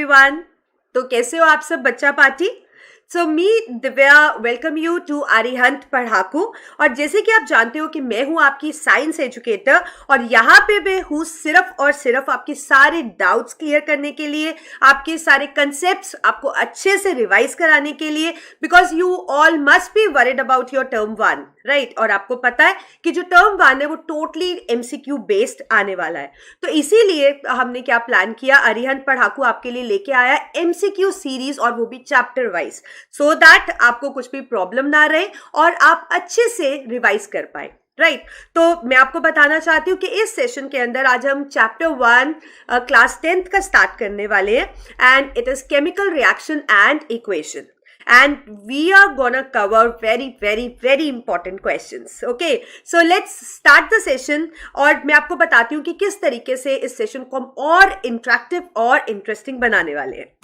Everyone. तो कैसे हो आप सब बच्चा party? So me Divya welcome you to Arihant Padhaku. और जैसे कि आप जानते हो कि मैं हूं आपकी साइंस एजुकेटर और यहाँ पे मैं हूँ सिर्फ और सिर्फ आपके सारे डाउट्स क्लियर करने के लिए, आपके सारे कंसेप्ट्स आपको अच्छे से रिवाइज कराने के लिए, because you all must be worried about your term 1, right? और आपको पता है कि जो टर्म 1 है वो टोटली एमसीक्यू बेस्ड आने वाला है। तो इसीलिए हमने क्या प्लान किया, अरिहंत पढ़ाकू आपके लिए लेके आया एमसीक्यू सीरीज, और वो भी चैप्टर वाइज, सो दैट आपको कुछ भी प्रॉब्लम ना रहे और आप अच्छे से रिवाइज कर पाए, राइट? तो मैं आपको बताना चाहती हूँ कि इस सेशन के अंदर आज हम चैप्टर 1 क्लास 10th का स्टार्ट करने वाले हैं, and it is chemical reaction and equation, and we are gonna cover very important questions. Okay, so let's start the session। और मैं आपको बताती हूँ कि किस तरीके से इस सेशन को हम और इंटरेक्टिव और इंटरेस्टिंग बनाने वाले हैं।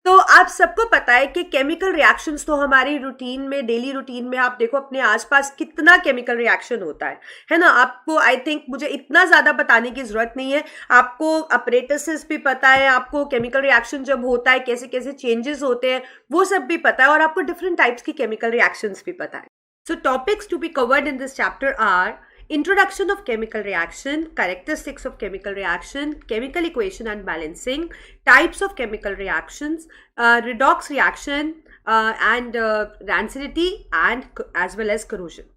तो आप सबको पता है कि केमिकल रिएक्शंस तो हमारी रूटीन में, डेली रूटीन में आप देखो अपने आसपास कितना केमिकल रिएक्शन होता है ना? आपको आई थिंक मुझे इतना ज़्यादा बताने की ज़रूरत नहीं है, आपको अपरेटसेस भी पता है, आपको केमिकल रिएक्शन जब होता है कैसे कैसे चेंजेस होते हैं वो सब भी पता है, और आपको डिफरेंट टाइप्स की केमिकल रिएक्शंस भी पता है। So topics to be covered in this chapter are introduction of chemical reaction, characteristics of chemical reaction, chemical equation and balancing, types of chemical reactions, redox reaction, and rancidity, and as well as corrosion.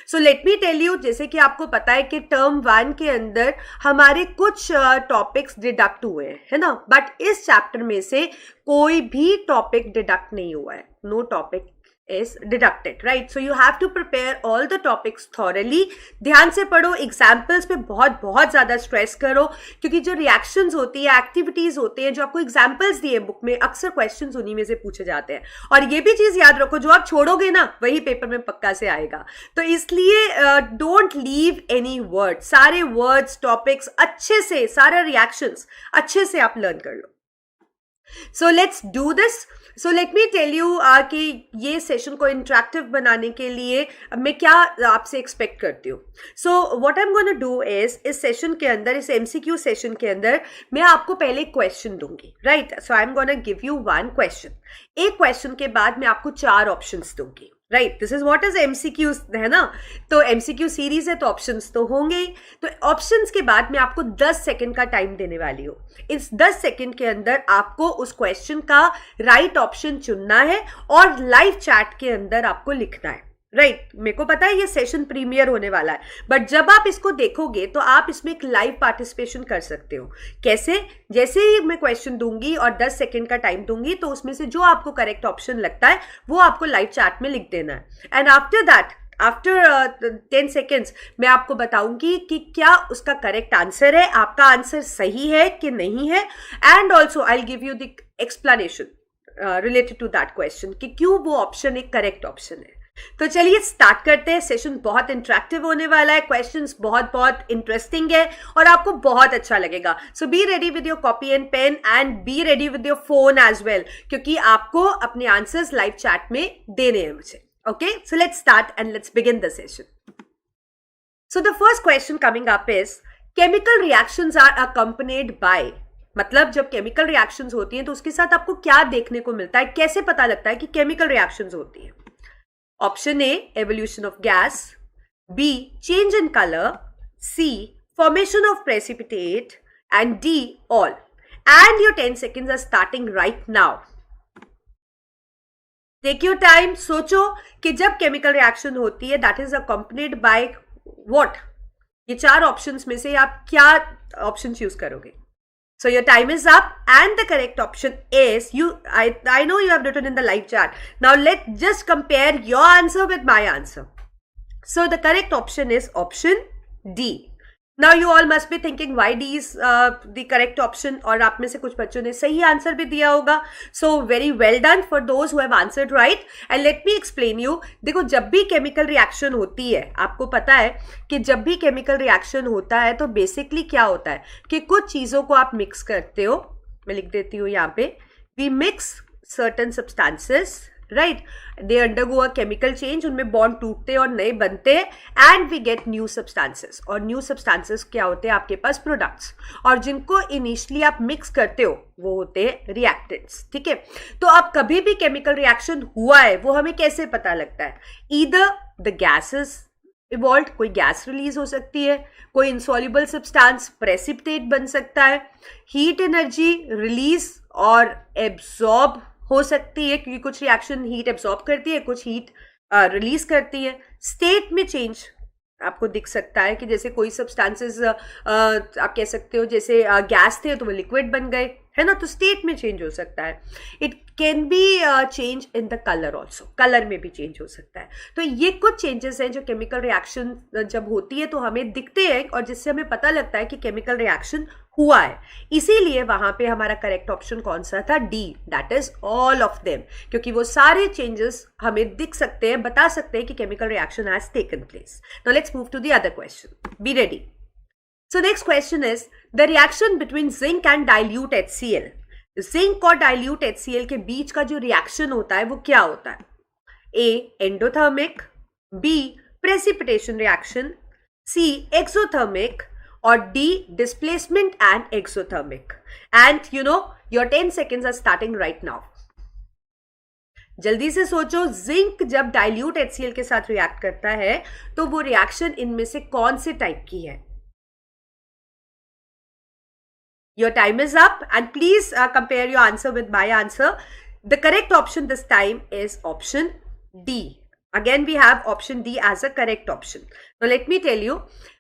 So let me tell you, जैसे कि आपको पता है कि term 1 के अंदर हमारे कुछ टॉपिक्स डिडक्ट हुए हैं, है ना? बट इस चैप्टर में से कोई भी टॉपिक डिडक्ट नहीं हुआ है, no topic is deducted, right? So you have to prepare all the topics thoroughly। ध्यान से पढ़ो, एग्जाम्पल्स पे बहुत ज़्यादा स्ट्रेस करो, क्योंकि जो रिएक्शंस होती है, एक्टिविटीज होते हैं, जो आपको एग्जाम्पल्स दिए बुक में, अक्सर क्वेश्चंस उन्हीं में से पूछे जाते हैं। और ये भी चीज़ याद रखो, जो आप छोड़ोगे ना वही पेपर में पक्का से आएगा। तो इसलिए डोंट लीव एनी वर्ड, सारे वर्ड्स, टॉपिक्स अच्छे से, सारे रिएक्शंस अच्छे से आप लर्न कर लो। So let's do this. So let me tell you कि ये सेशन को इंटरेक्टिव बनाने के लिए मैं क्या आपसे एक्सपेक्ट करती हूँ। So what I am gonna do is, इस सेशन के अंदर, इस एमसीक्यू सेशन के अंदर मैं आपको पहले क्वेश्चन दूंगी, right? So I am gonna give you 1 question. एक क्वेश्चन के बाद मैं आपको 4 ऑप्शंस दूंगी, right? This is what is MCQ, है ना? तो एमसीक्यू सीरीज है तो ऑप्शंस तो होंगे ही। तो ऑप्शंस के बाद मैं आपको 10 सेकंड का टाइम देने वाली हूँ। इस 10 सेकंड के अंदर आपको उस क्वेश्चन का राइट ऑप्शन चुनना है और लाइव चैट के अंदर आपको लिखना है, राइट? मेरे को पता है ये सेशन प्रीमियर होने वाला है, बट जब आप इसको देखोगे तो आप इसमें एक लाइव पार्टिसिपेशन कर सकते हो। कैसे? जैसे ही मैं क्वेश्चन दूंगी और 10 सेकंड का टाइम दूंगी, तो उसमें से जो आपको करेक्ट ऑप्शन लगता है वो आपको लाइव चैट में लिख देना है, and after that, after 10 seconds मैं आपको बताऊंगी कि क्या उसका करेक्ट आंसर है, आपका आंसर सही है कि नहीं है, and also I will give you the explanation related to that question कि क्यों वो ऑप्शन एक करेक्ट ऑप्शन है। तो चलिए स्टार्ट करते हैं। सेशन बहुत इंटरेक्टिव होने वाला है, क्वेश्चंस बहुत इंटरेस्टिंग है और आपको बहुत अच्छा लगेगा। So be ready with your copy and pen, and be ready with your phone as well, क्योंकि आपको अपने आंसर्स लाइव चैट में देने हैं मुझे। Okay, so let's start and let's begin the session. So the first question coming up is, chemical reactions are accompanied by, मतलब जब chemical reactions होती हैं तो उसके साथ आपको क्या देखने को मिलता है, कैसे पता लगता है कि chemical reactions होती है? Option A, evolution of gas, B, change in color, C, formation of precipitate, and D, all. And your 10 seconds are starting right now. Take your time, सोचो कि जब केमिकल रिएक्शन होती है that is accompanied by what, ये 4 options में से आप क्या ऑप्शन चूज करोगे? So your time is up and the correct option is, I know you have written in the live chat, now let just compare your answer with my answer. So the correct option is option D. Now you all must be thinking why D is the correct option, और आप में से कुछ बच्चों ने सही answer भी दिया होगा। So very well done for those who have answered right, and let me explain you। देखो, जब भी केमिकल रिएक्शन होती है, आपको पता है कि जब भी केमिकल रिएक्शन होता है तो बेसिकली क्या होता है कि कुछ चीज़ों को आप मिक्स करते हो। मैं लिख देती हूँ यहाँ पे, we mix certain substances right, they undergo a chemical change, उनमें बॉन्ड टूटते हैं और नए बनते हैं and we get new substances. और न्यू सब्सटेंसेस क्या होते हैं आपके पास? प्रोडक्ट्स, और जिनको इनिशियली आप मिक्स करते हो वो होते हैं रिएक्टेंट्स। ठीक है, तो अब कभी भी केमिकल रिएक्शन हुआ है वो हमें कैसे पता लगता है? ईदर द गैसेस इवॉल्व, कोई गैस रिलीज हो सकती है, कोई इनसॉल्युबल सब्सटेंस प्रेसिपिटेट बन सकता है, हीट एनर्जी रिलीज और एब्जॉर्ब हो सकती है, क्योंकि कुछ रिएक्शन हीट एब्जॉर्ब करती है, कुछ हीट रिलीज करती है। स्टेट में चेंज आपको दिख सकता है कि जैसे कोई सब्सटेंसेस आप कह सकते हो जैसे गैस थे तो वो लिक्विड बन गए, है ना, तो स्टेट में चेंज हो सकता है। It can be change in the colour also, colour में भी चेंज हो सकता है। तो ये कुछ चेंजेस हैं जो केमिकल रिएक्शन जब होती है तो हमें दिखते हैं और जिससे हमें पता लगता है कि केमिकल रिएक्शन हुआ है। इसीलिए वहां पे हमारा करेक्ट ऑप्शन कौन सा था? D, that is all of them, क्योंकि वो सारे चेंजेस हमें दिख सकते हैं, बता सकते हैं कि chemical reaction has taken place. Now let's move to the other question, be ready. So next question is the reaction between zinc and dilute HCl. Zinc और डाइल्यूट HCl के बीच का जो रिएक्शन होता है वो क्या होता है? A endothermic, B precipitation reaction, C exothermic और D displacement and exothermic. And you know your 10 seconds are starting right now. जल्दी से सोचो, जिंक जब डाइल्यूट HCl के साथ रिएक्ट करता है तो वो रिएक्शन इनमें से कौन से टाइप की है? Your time is up and please compare your answer with my answer. The correct option this time is option D. Again we have option D as a correct option. Now let me tell you,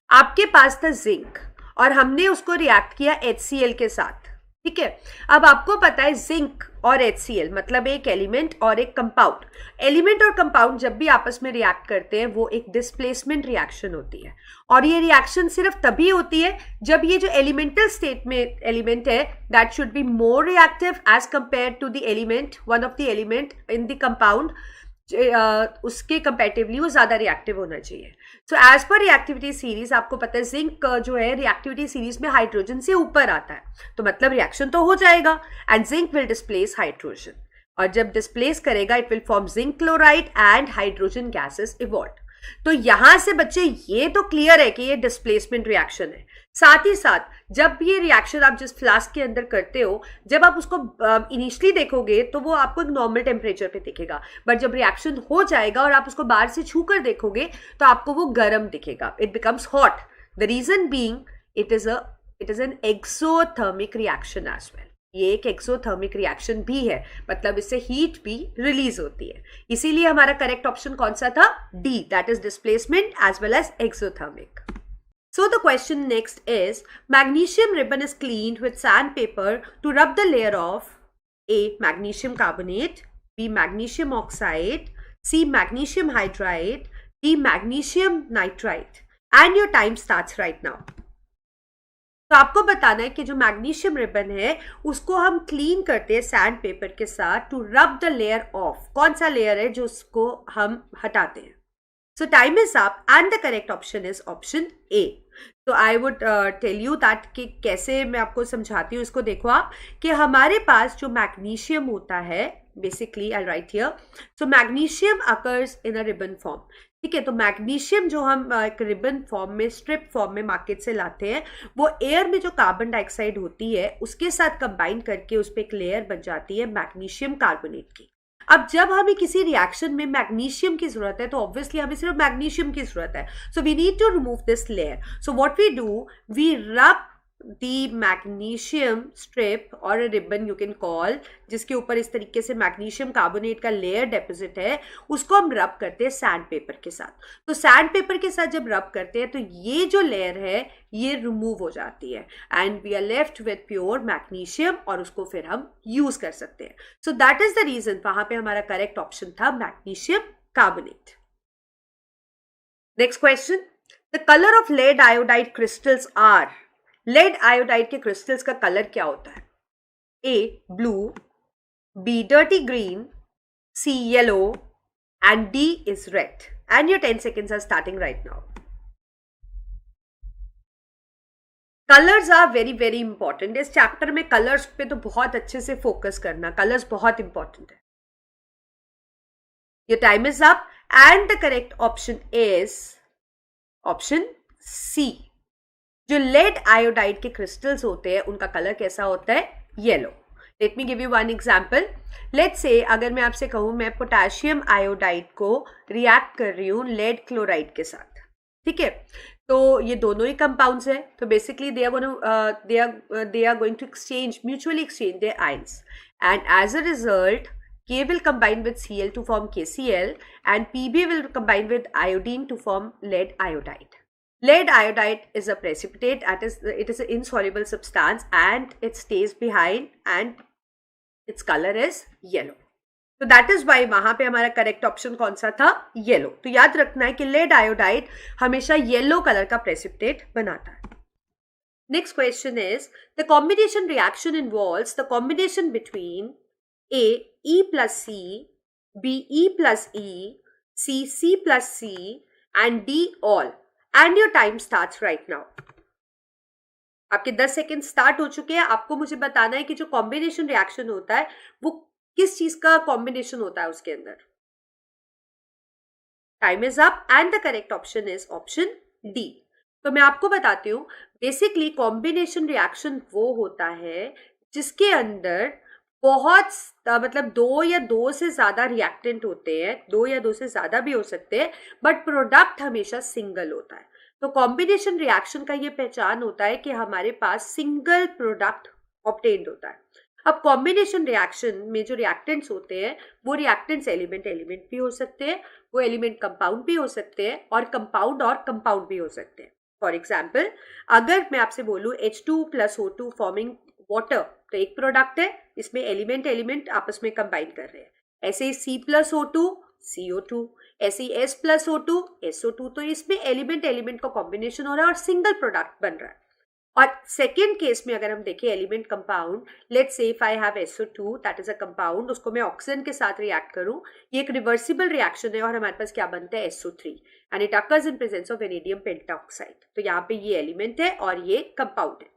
आपके पास था zinc और हमने उसको react किया HCl के साथ, ठीक है। अब आपको पता है जिंक और HCl मतलब एक एलिमेंट और एक कंपाउंड। एलिमेंट और कंपाउंड जब भी आपस में रिएक्ट करते हैं वो एक डिस्प्लेसमेंट रिएक्शन होती है, और ये रिएक्शन सिर्फ तभी होती है जब ये जो एलिमेंटल स्टेट में एलिमेंट है that should be more reactive as compare to the element, one of the element in the compound, उसके कंपेरेटिवली वो ज्यादा रिएक्टिव होना चाहिए। So as per reactivity series आपको पता है जिंक जो है रिएक्टिविटी सीरीज में हाइड्रोजन से ऊपर आता है, तो मतलब रिएक्शन तो हो जाएगा and zinc will displace hydrogen, और जब डिस्प्लेस करेगा it will form zinc chloride and hydrogen gases evolve. तो यहां से बच्चे ये तो क्लियर है कि ये डिस्प्लेसमेंट रिएक्शन है। साथ ही साथ जब ये रिएक्शन आप जिस फ्लास्क के अंदर करते हो, जब आप उसको इनिशियली देखोगे तो वो आपको एक नॉर्मल टेम्परेचर पे दिखेगा, बट जब रिएक्शन हो जाएगा और आप उसको बाहर से छूकर देखोगे तो आपको वो गर्म दिखेगा, it becomes hot. The reason being it is an exothermic reaction as well. ये एक एक्सोथर्मिक रिएक्शन भी है, मतलब इससे हीट भी रिलीज होती है। इसीलिए हमारा करेक्ट ऑप्शन कौन सा था? D, that is displacement as well as exothermic. So the question next is, magnesium ribbon is cleaned with sandpaper to rub the layer of A. magnesium carbonate, B. magnesium oxide, C. magnesium hydride, D. magnesium nitride. And your time starts right now. तो आपको बताना है कि जो magnesium ribbon है उसको हम clean करते हैं सैंड पेपर के साथ to rub the layer of. कौन सा लेयर है जो उसको हम हटाते हैं? So time is up and the correct option is option A. तो I would tell you that कि कैसे मैं आपको समझाती हूँ इसको। देखो आप कि हमारे पास जो मैग्नीशियम होता है, basically I'll write here, so magnesium occurs in a ribbon form, ठीक है। तो मैग्नीशियम जो हम एक रिबन फॉर्म में, स्ट्रिप फॉर्म में मार्केट से लाते हैं, वो एयर में जो कार्बन डाइऑक्साइड होती है उसके साथ कंबाइन करके उस पर एक लेयर बन जाती है मैग्नीशियम कार्बोनेट की। अब जब हमें किसी रिएक्शन में मैग्नीशियम की जरूरत है तो ऑब्वियसली हमें सिर्फ मैग्नीशियम की जरूरत है, so we need to remove this layer. So what we do, we rub the magnesium strip और रिबन यू कैन कॉल, जिसके ऊपर इस तरीके से मैग्नीशियम कार्बोनेट का लेयर डेपोजिट है, उसको हम रब करते हैं सैंड पेपर के साथ। तो सैंड पेपर के साथ जब रब करते हैं तो ये जो लेयर है ये रिमूव हो जाती है and we are left with pure magnesium, और उसको फिर हम यूज कर सकते हैं। So that is the reason, वहां पे हमारा करेक्ट ऑप्शन था magnesium carbonate. Next question, the colour of lead iodide crystals are. Lead iodide के क्रिस्टल्स का कलर क्या होता है? A blue, B dirty green, C yellow and D is red. And your 10 seconds are starting right now. Colours are very very important. इस chapter में colours पे तो बहुत अच्छे से फोकस करना, कलर्स बहुत इंपॉर्टेंट है। Your time is up and the correct option is option C. जो लेड आयोडाइड के क्रिस्टल्स होते हैं उनका कलर कैसा होता है? Yellow. Let me give you one example. Let's say अगर मैं आपसे कहूँ मैं पोटेशियम आयोडाइड को रिएक्ट कर रही हूँ लेड क्लोराइड के साथ, ठीक है, तो ये दोनों ही कंपाउंड्स है, तो basically they are going to exchange, mutually exchange their ions, and as a result K will combine with Cl to form KCl and Pb will combine with iodine to form lead iodide. Lead iodide is a precipitate, it is an insoluble substance and it stays behind and its color is yellow. So that is why वहां पे हमारा correct option कौन सा था? Yellow. तो याद रखना है कि लेड आयोडाइड हमेशा येलो कलर का प्रेसिपिटेट बनाता है। Next question is the combination reaction involves the combination between A, E plus C, B, E plus E, C, C plus C, and D all. And your time starts right now. आपके 10 second start हो चुके हैं। आपको मुझे बताना है कि जो कॉम्बिनेशन रिएक्शन होता है वो किस चीज का कॉम्बिनेशन होता है उसके अंदर। Time is up and the correct option is option D. तो मैं आपको बताती हूँ, बेसिकली कॉम्बिनेशन रिएक्शन वो होता है जिसके अंदर बहुत मतलब दो या दो से ज्यादा रिएक्टेंट होते हैं, दो या दो से ज्यादा भी हो सकते हैं, बट प्रोडक्ट हमेशा सिंगल होता है। तो कॉम्बिनेशन रिएक्शन का ये पहचान होता है कि हमारे पास सिंगल प्रोडक्ट ऑब्टेन्ड होता है। अब कॉम्बिनेशन रिएक्शन में जो रिएक्टेंट्स होते हैं वो रिएक्टेंट्स एलिमेंट भी हो सकते हैं, वो एलिमेंट कंपाउंड भी हो सकते हैं, और कंपाउंड भी हो सकते हैं। फॉर एग्जाम्पल, अगर मैं आपसे बोलूँ H2 + O2 फॉर्मिंग वाटर, तो एक प्रोडक्ट है, इसमें एलिमेंट आपस में कंबाइन कर रहे हैं। ऐसे ही C + O2 CO2, ऐसे ही S + O2 SO2, तो इसमें एलिमेंट का कॉम्बिनेशन हो रहा है और सिंगल प्रोडक्ट बन रहा है। और सेकेंड केस में अगर हम देखें element compound, let's say if I have SO2 that is a compound, उसको मैं ऑक्सीजन के साथ रिएक्ट करूं, ये एक रिवर्सिबल रिएक्शन है और हमारे पास क्या बनता है? SO3 and it occurs in presence of vanadium pentoxide. तो यहाँ पे ये एलिमेंट है और ये कंपाउंड है।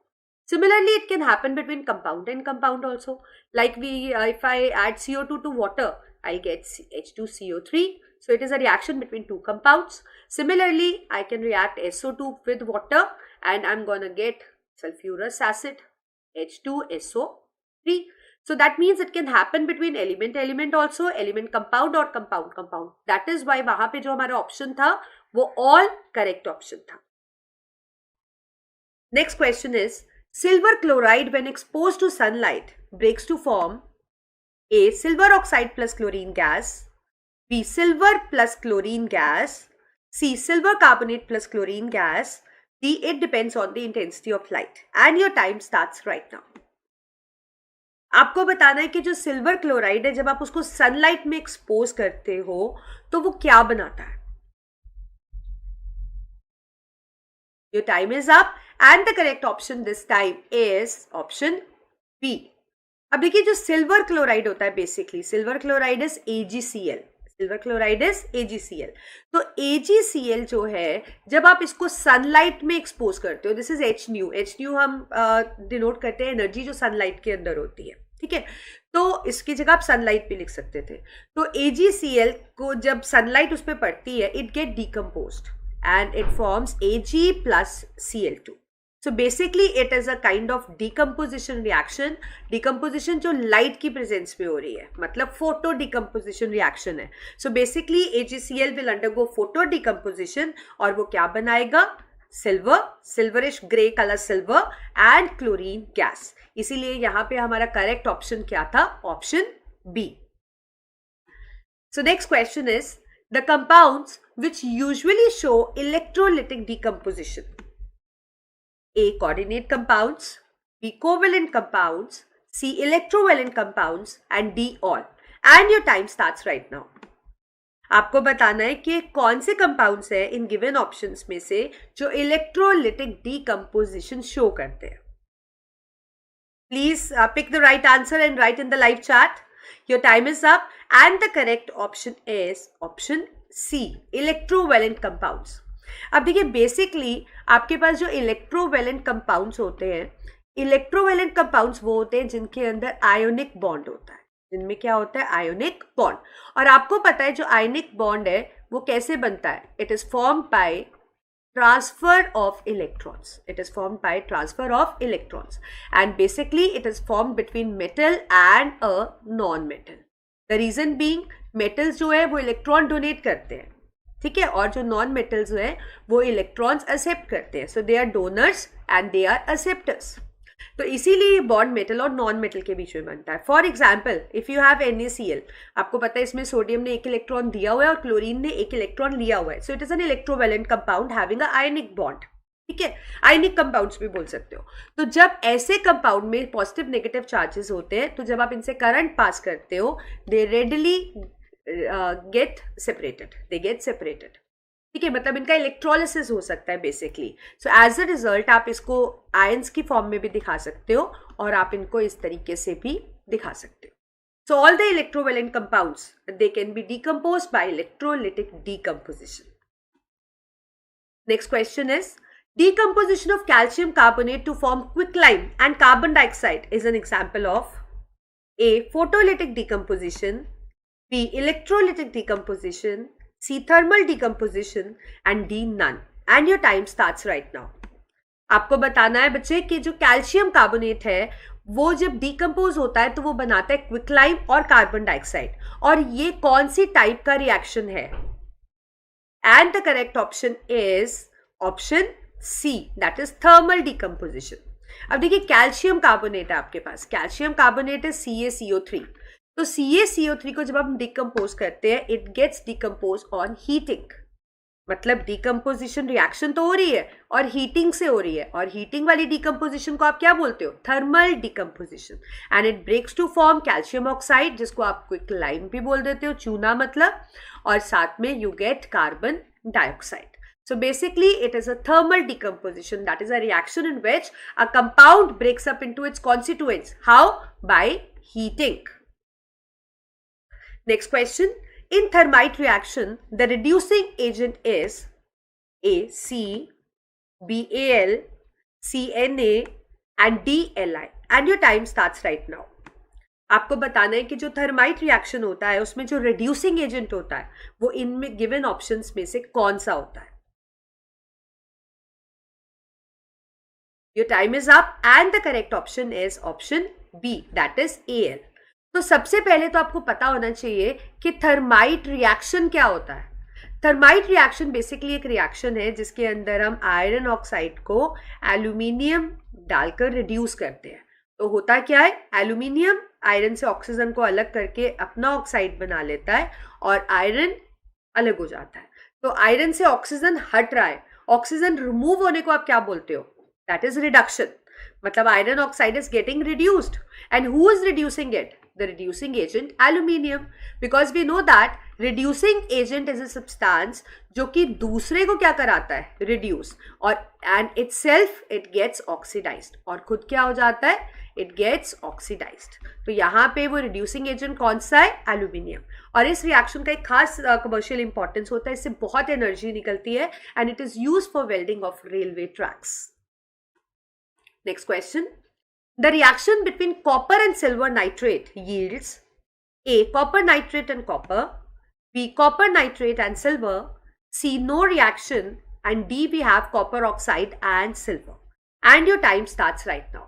Similarly, it can happen between compound and compound also. Like if I add CO2 to water, I'll get H2CO3. So it is a reaction between two compounds. Similarly, I can react SO2 with water and I'm gonna get sulfurous acid, H2SO3. So that means it can happen between element also, element compound or compound. That is why वहां पे जो हमारा option था वो all correct option था। Next question is, silver chloride when exposed to sunlight breaks to form A. silver oxide plus chlorine gas, B. silver plus chlorine gas, C. silver carbonate plus chlorine gas, D. it depends on the intensity of light, and your time starts right now. आपको बताना है कि जो silver chloride है जब आप उसको sunlight में एक्सपोज करते हो तो वो क्या बनाता है। Your time is up and the correct option this time is option B. अब देखिए जो सिल्वर क्लोराइड होता है, basically silver chloride is AgCl, तो AgCl जो है जब आप इसको सनलाइट में एक्सपोज करते हो, दिस इज Hnu हम डिनोट करते हैं एनर्जी जो सनलाइट के अंदर होती है, ठीक है, तो इसकी जगह आप सनलाइट भी लिख सकते थे। तो AgCl को जब सनलाइट उस पर पड़ती है, it get decomposed and it forms Ag plus Cl2. So basically it is a kind of decomposition reaction. Decomposition जो light की presence में हो रही है, मतलब photo decomposition reaction है। So basically AgCl will undergo photo decomposition और वो क्या बनाएगा? silverish grey color silver and chlorine gas। इसीलिए यहाँ पे हमारा correct option क्या था? Option B. So next question is the compounds which usually show electrolytic decomposition. A. coordinate compounds, B. covalent compounds, C. electrovalent compounds and D. all. And your time starts right now. आपको बताना है कि कौन से compounds है in given options में से जो इलेक्ट्रोलिटिक डीकम्पोजिशन शो करते हैं। Please pick the right answer and write in the live chat. Your time is up and the correct option is option C. Electrovalent compounds. अब देखिए basically आपके पास जो electrovalent compounds होते हैं, इलेक्ट्रोवेलेंट कंपाउंड्स वो होते हैं जिनके अंदर आयोनिक बॉन्ड होता है। जिनमें क्या होता है आयोनिक बॉन्ड। और आपको पता है जो आयोनिक बॉन्ड है वो कैसे बनता है, it is form by transfer of electrons. It is formed by transfer of electrons, and basically it is formed between metal and a non-metal. The reason being metals जो है वो इलेक्ट्रॉन डोनेट करते हैं, ठीक है, और जो नॉन मेटल्स है वो इलेक्ट्रॉन्स एक्सेप्ट करते हैं. So they are donors and they are acceptors. तो इसीलिए ये बॉन्ड मेटल और नॉन मेटल के बीच में बनता है. For example if you have NaCl, आपको पता है इसमें सोडियम ने एक इलेक्ट्रॉन दिया हुआ है और क्लोरीन ने एक इलेक्ट्रॉन लिया हुआ है. So it is N electrovalent compound having a ionic bond. ठीक है, आयनिक कंपाउंड्स भी बोल सकते हो. तो जब ऐसे कंपाउंड में पॉजिटिव नेगेटिव चार्जेस होते हैं तो जब आप इनसे करंट पास करते हो दे रेडली गेट सेपरेटेड. ठीक है, मतलब इनका इलेक्ट्रोलिसिस हो सकता है basically. So as a result आप इसको आयंस की फॉर्म में भी दिखा सकते हो और आप इनको इस तरीके से भी दिखा सकते हो. So all the electrovalent compounds they can be decomposed by electrolytic decomposition. Next question is decomposition of calcium carbonate to form quicklime and carbon dioxide is an example of A. Photolytic decomposition, B. Electrolytic decomposition, C. Thermal decomposition and D. None. And your time starts right now. आपको बताना है बच्चे कि जो calcium carbonate है वो जब decompose होता है तो वो बनाता है क्विकलाइम और कार्बन डाइऑक्साइड. और ये कौन सी टाइप का रिएक्शन है? And the correct option is option C, that is thermal decomposition. अब देखिए कैल्शियम कार्बोनेट है आपके पास, कैल्शियम कार्बोनेट है CaCO3. तो CaCO3 को जब हम डिकम्पोज करते हैं it gets decompose on heating. मतलब डिकम्पोजिशन रिएक्शन तो हो रही है और हीटिंग से हो रही है, और हीटिंग वाली डिकम्पोजिशन को आप क्या बोलते हो? Thermal decomposition. And it breaks to form calcium oxide जिसको आप क्विकलाइम भी बोल देते हो, चूना मतलब, और साथ में you get carbon dioxide. So basically it is a thermal decomposition, that is a reaction in which a compound breaks up into its constituents. How? By heating. Next question. In thermite reaction, the reducing agent is A. C, B. Al, C. Na and D. Li. And your time starts right now. आपको बताना है कि जो thermite reaction होता है उसमें जो reducing agent होता है वो इनमें गिवन ऑप्शंस में से कौन सा होता है? Your time is up and the correct option is option B, that is Al. तो सबसे पहले तो आपको पता होना चाहिए कि थर्माइट रिएक्शन क्या होता है. थर्माइट रिएक्शन बेसिकली एक रिएक्शन है जिसके अंदर हम आयरन ऑक्साइड को एल्यूमिनियम डालकर रिड्यूस करते हैं. तो होता क्या है, एल्यूमिनियम आयरन से ऑक्सीजन को अलग करके अपना ऑक्साइड बना लेता है और आयरन अलग हो जाता है. तो आयरन से ऑक्सीजन हट रहा है, ऑक्सीजन रिमूव होने को आप क्या बोलते हो? That is reduction. मतलब iron oxide is getting reduced. And who is reducing it? The reducing agent aluminium. Because we know that reducing agent is a substance जो कि दूसरे को क्या कराता है? Reduce. और and itself it gets oxidized. और खुद क्या हो जाता है? It gets oxidized. तो यहाँ पे वो reducing agent कौन सा है? Aluminium. और इस रिएक्शन का एक खास कमर्शियल इंपॉर्टेंस होता है, इससे बहुत एनर्जी निकलती है and it is used for welding of railway tracks. Next question. The reaction between copper and silver nitrate yields A. Copper nitrate and copper, B. Copper nitrate and silver, C. No reaction, and D. We have copper oxide and silver. And your time starts right now.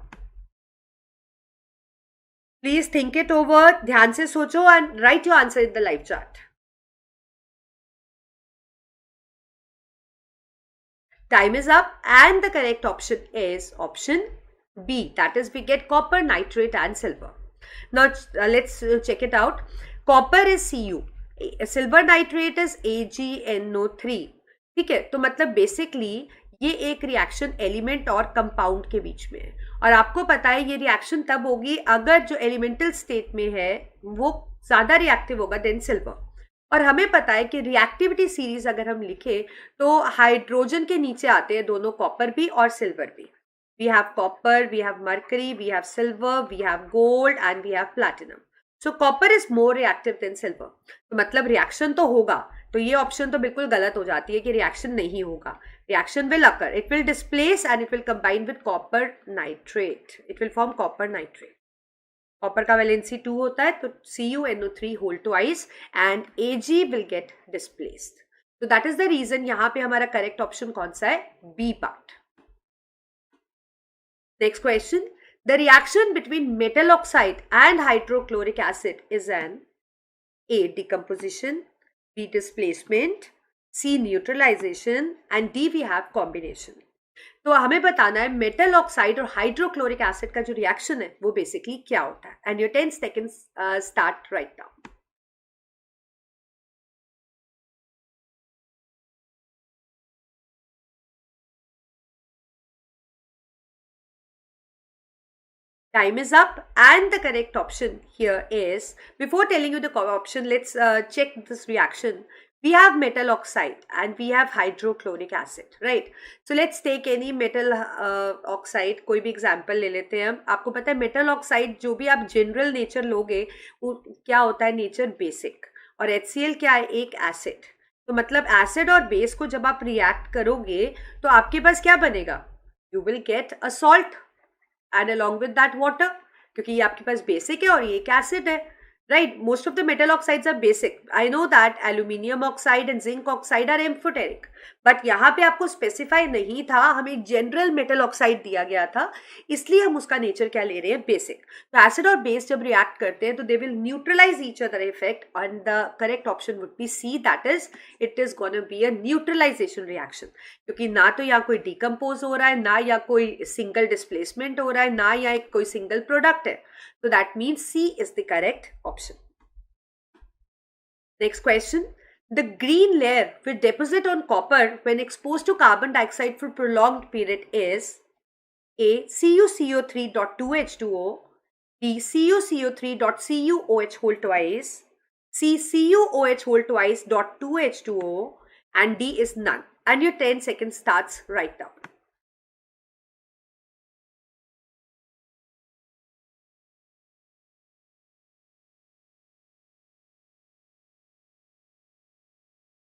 Please think it over, ध्यान से सोचो and write your answer in the live chat. Time is up and the correct option is option B, that is we get copper nitrate and silver. Now let's check it out. Copper is Cu, silver nitrate is AgNO3. ठीक है, तो मतलब basically ये एक reaction element और compound के बीच में है. और आपको पता है ये रिएक्शन तब होगी अगर जो एलिमेंटल स्टेट में है वो ज्यादा रिएक्टिव होगा देन सिल्वर. और हमें पता है कि रिएक्टिविटी सीरीज अगर हम लिखें तो हाइड्रोजन के नीचे आते हैं दोनों, कॉपर भी और सिल्वर भी. We have copper, we have mercury, we have silver, we have gold and we have platinum. So copper is more reactive than silver. तो मतलब रिएक्शन तो होगा. तो ये ऑप्शन तो बिल्कुल गलत हो जाती है कि रिएक्शन नहीं होगा. Reaction will occur, it will displace and it will combine with copper nitrate, it will form copper nitrate. Copper का वैलेंसी 2 होता है, तो CuNO3 whole twice and Ag will get displaced. तो दैट इज द रीजन यहाँ पे हमारा correct option कौन सा है? B part. Next question. The reaction between metal oxide and hydrochloric acid is an A. decomposition, B. displacement, C. neutralization and D. we have combination. तो हमें बताना है मेटल ऑक्साइड और हाइड्रोक्लोरिक एसिड का जो रिएक्शन है वो बेसिकली क्या होता है. And your 10 seconds start right now. Time is up and the correct option here is, before telling you the option, let's check this reaction. We have metal oxide and we have hydrochloric acid, right? So let's take any metal oxide, कोई भी example ले लेते हैं हम. आपको पता है metal oxide जो भी आप general nature लोगे वो क्या होता है? nature basic. और HCl क्या है? एक acid. तो मतलब acid और base को जब आप react करोगे तो आपके पास क्या बनेगा? You will get a salt and along with that water, क्योंकि ये आपके पास बेसिक है और ये एक एसिड है, right. Most of the metal oxides are basic. I know that aluminium oxide and zinc oxide are amphoteric, but यहाँ पे आपको स्पेसिफाई नहीं था, हमें जनरल मेटल ऑक्साइड दिया गया था, इसलिए हम उसका नेचर क्या ले रहे हैं? बेसिक. तो एसिड और बेस जब रिएक्ट करते हैं तो they will neutralise each other effect and the correct option would be C, that is it is gonna be a neutralisation reaction. क्योंकि ना तो यहाँ कोई डिकम्पोज हो रहा है, ना या कोई सिंगल डिस्प्लेसमेंट हो रहा है, ना या कोई सिंगल प्रोडक्ट है. So that means C is the correct option. Next question. The green layer which deposit on copper when exposed to carbon dioxide for prolonged period is A. CuCO3.2H2O, B. CuCO3.CuOH whole twice, C. CuOH whole twice dot 2H2O, and D is none. And your 10 seconds starts right now.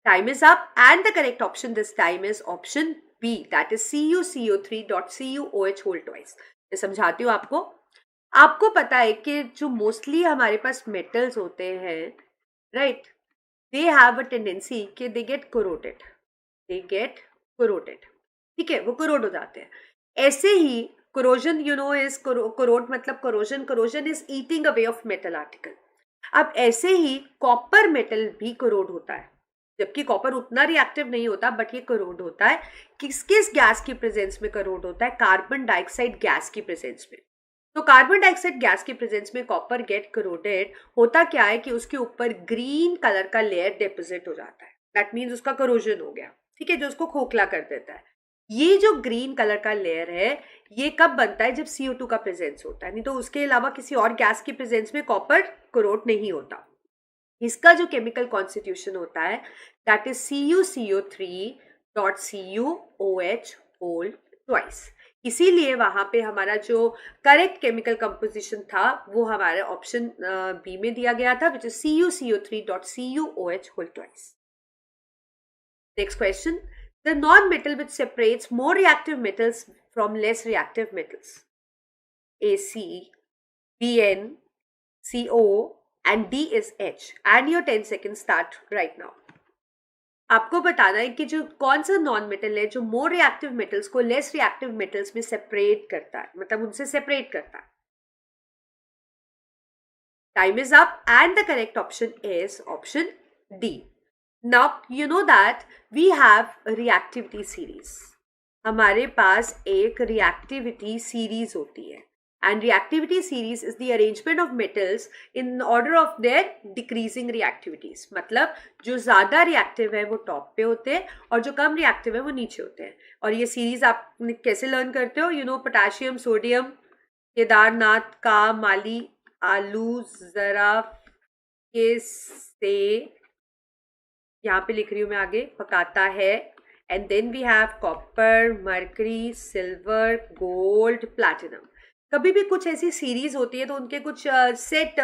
Time is up and the correct option this time is option B, that is CuCO3.CuOH whole twice. मैं समझाती हूँ आपको. आपको पता है कि जो mostly हमारे पास मेटल्स होते हैं, right, they have a tendency कि दे गेट कोरोटेड. ठीक है, वो कोरोड हो जाते हैं. ऐसे ही corrosion, you know, is corrode मतलब corrosion is eating away of metal article. अब ऐसे ही कॉपर मेटल भी कोरोड होता है, जबकि कॉपर उतना रिएक्टिव नहीं होता, बट ये करोड होता है. किस किस गैस की प्रेजेंस में करोड होता है? कार्बन डाइऑक्साइड गैस की प्रेजेंस में. तो कार्बन डाइऑक्साइड गैस की प्रेजेंस में कॉपर गेट करोडेड. होता क्या है कि उसके ऊपर ग्रीन कलर का लेयर डिपॉजिट हो जाता है. दैट मीन्स उसका करोजन हो गया, ठीक है, जो उसको खोखला कर देता है. ये जो ग्रीन कलर का लेयर है ये कब बनता है? जब CO2 का प्रेजेंस होता है. नहीं तो उसके अलावा किसी और गैस की प्रेजेंस में कॉपर करोड नहीं होता. इसका जो केमिकल कॉन्स्टिट्यूशन होता है that is CuCO3.CuOH whole twice. इसीलिए वहां पे हमारा जो करेक्ट केमिकल कंपोजिशन था वो हमारे ऑप्शन बी में दिया गया था, which is CuCO3.CuOH whole twice. Next question. The non metal which separates more reactive metals from less reactive metals. AC, BN, CO and D is H. And your 10 seconds start right now. आपको बताना है कि जो कौन सा non metal है जो मोर reactive metals को लेस रिएक्टिव मेटल्स में सेपरेट करता है, मतलब उनसे सेपरेट करता है. Time is up and the correct option is option D. Now you know that we have reactivity series. हमारे पास एक reactivity series होती है. And reactivity series is the arrangement of metals in order of their decreasing reactivities. मतलब जो ज़्यादा reactive है वो top पे होते हैं और जो कम रिएक्टिव है वो नीचे होते हैं. और ये सीरीज आप कैसे लर्न करते हो? You know, potassium, sodium, Kedarnath का माली आलू जरा के से, यहाँ पे लिख रही हूँ मैं आगे, पकाता है. And then we have copper, mercury, silver, gold, platinum. कभी भी कुछ ऐसी सीरीज होती है तो उनके कुछ सेट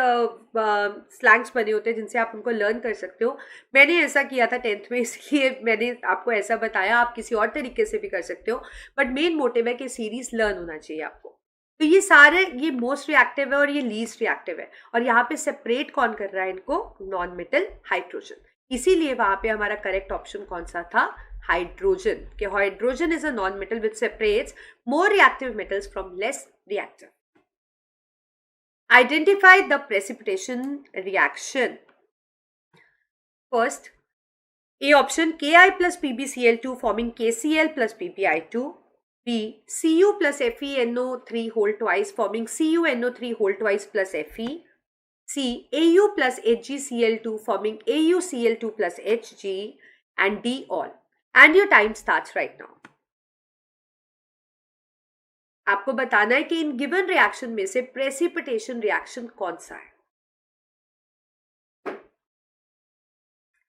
स्लैंग्स बने होते हैं जिनसे आप उनको लर्न कर सकते हो. मैंने ऐसा किया था 10th में, इसलिए मैंने आपको ऐसा बताया. आप किसी और तरीके से भी कर सकते हो, बट मेन मोटिव है कि सीरीज लर्न होना चाहिए आपको. तो ये सारे, ये मोस्ट रिएक्टिव है और ये लीस्ट रिएक्टिव है, और यहाँ पे सेपरेट कौन कर रहा है इनको? Non metal hydrogen. इसीलिए वहां पे हमारा करेक्ट ऑप्शन कौन सा था? हाइड्रोजन, कि hydrogen is a non metal which separates more reactive metals from less reactive. Identify the precipitation reaction. First, A option, Ki plus PbCl2 forming KCl plus PbI2. B, Cu plus FeNO3 whole twice forming CuNO3 whole twice plus Fe. C, Au plus HgCl2 forming AuCl2 plus Hg. And D, all. And your time starts right now. आपको बताना है कि in given reaction में से precipitation reaction कौन सा है.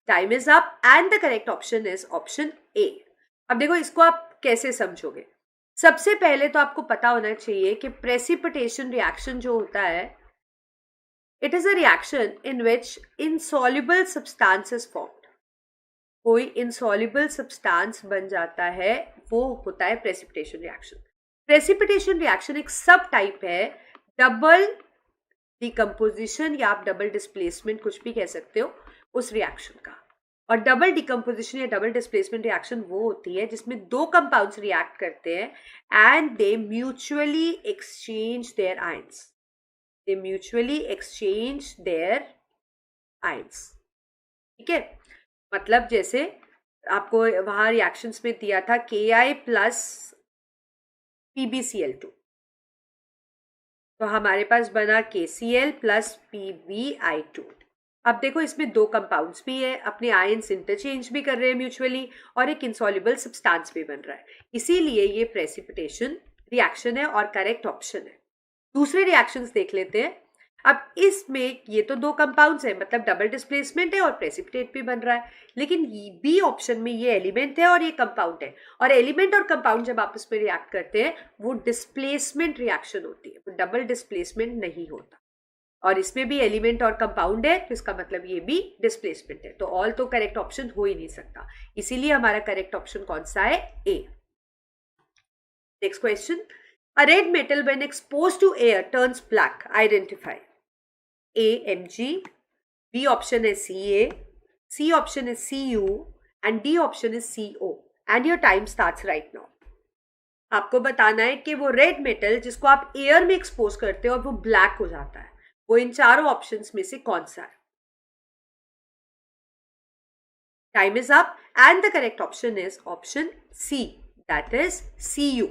Time is up and the correct option is option A. अब देखो इसको आप कैसे समझोगे. सबसे पहले तो आपको पता होना चाहिए कि प्रेसिपिटेशन रिएक्शन जो होता है, it is a reaction in which insoluble substance is formed. कोई इनसॉल्युबल सब्सटेंस बन जाता है, वो होता है प्रेसिपिटेशन रिएक्शन. प्रेसिपिटेशन रिएक्शन एक सब टाइप है डबल डिकम्पोजिशन या आप डबल डिस्प्लेसमेंट कुछ भी कह सकते हो उस रिएक्शन का. और डबल डिकम्पोजिशन या डबल डिस्प्लेसमेंट रिएक्शन वो होती है जिसमें दो कंपाउंड्स रिएक्ट करते हैं and they mutually exchange their ions. They mutually exchange their ions. ठीक है, मतलब जैसे आपको वहां रिएक्शंस में दिया था Ki प्लस PbCl2, तो हमारे पास बना KCl प्लस PbI2. अब देखो इसमें दो कंपाउंड्स भी है, अपने आयंस इंटरचेंज भी कर रहे हैं म्यूचुअली, और एक इंसॉल्युबल सब्सटेंस भी बन रहा है. इसीलिए ये प्रेसिपिटेशन रिएक्शन है और करेक्ट ऑप्शन है. दूसरे रिएक्शंस देख लेते हैं. अब इसमें ये तो दो कंपाउंड्स है, मतलब डबल डिस्प्लेसमेंट है और प्रेसिपिटेट भी बन रहा है. लेकिन बी ऑप्शन में ये एलिमेंट है और ये कंपाउंड है, और एलिमेंट और कंपाउंड जब आपस में रिएक्ट करते हैं वो डिस्प्लेसमेंट रिएक्शन होती है, वो डबल डिस्प्लेसमेंट नहीं होता. और इसमें भी एलिमेंट और कंपाउंड है, तो इसका मतलब ये भी डिस्प्लेसमेंट है. तो ऑल तो करेक्ट ऑप्शन हो ही नहीं सकता. इसीलिए हमारा करेक्ट ऑप्शन कौन सा है? A. Next question. A red metal when exposed to air turns black. Identify. A, Mg. B option is Ca. C option is Cu. And D option is Co. And your time starts right now. आपको बताना है कि वो red metal जिसको आप air में expose करते हो और वो ब्लैक हो जाता है, वो इन चारों ऑप्शंस में से कौन सा है. Time is up and the correct option is option C, that is Cu.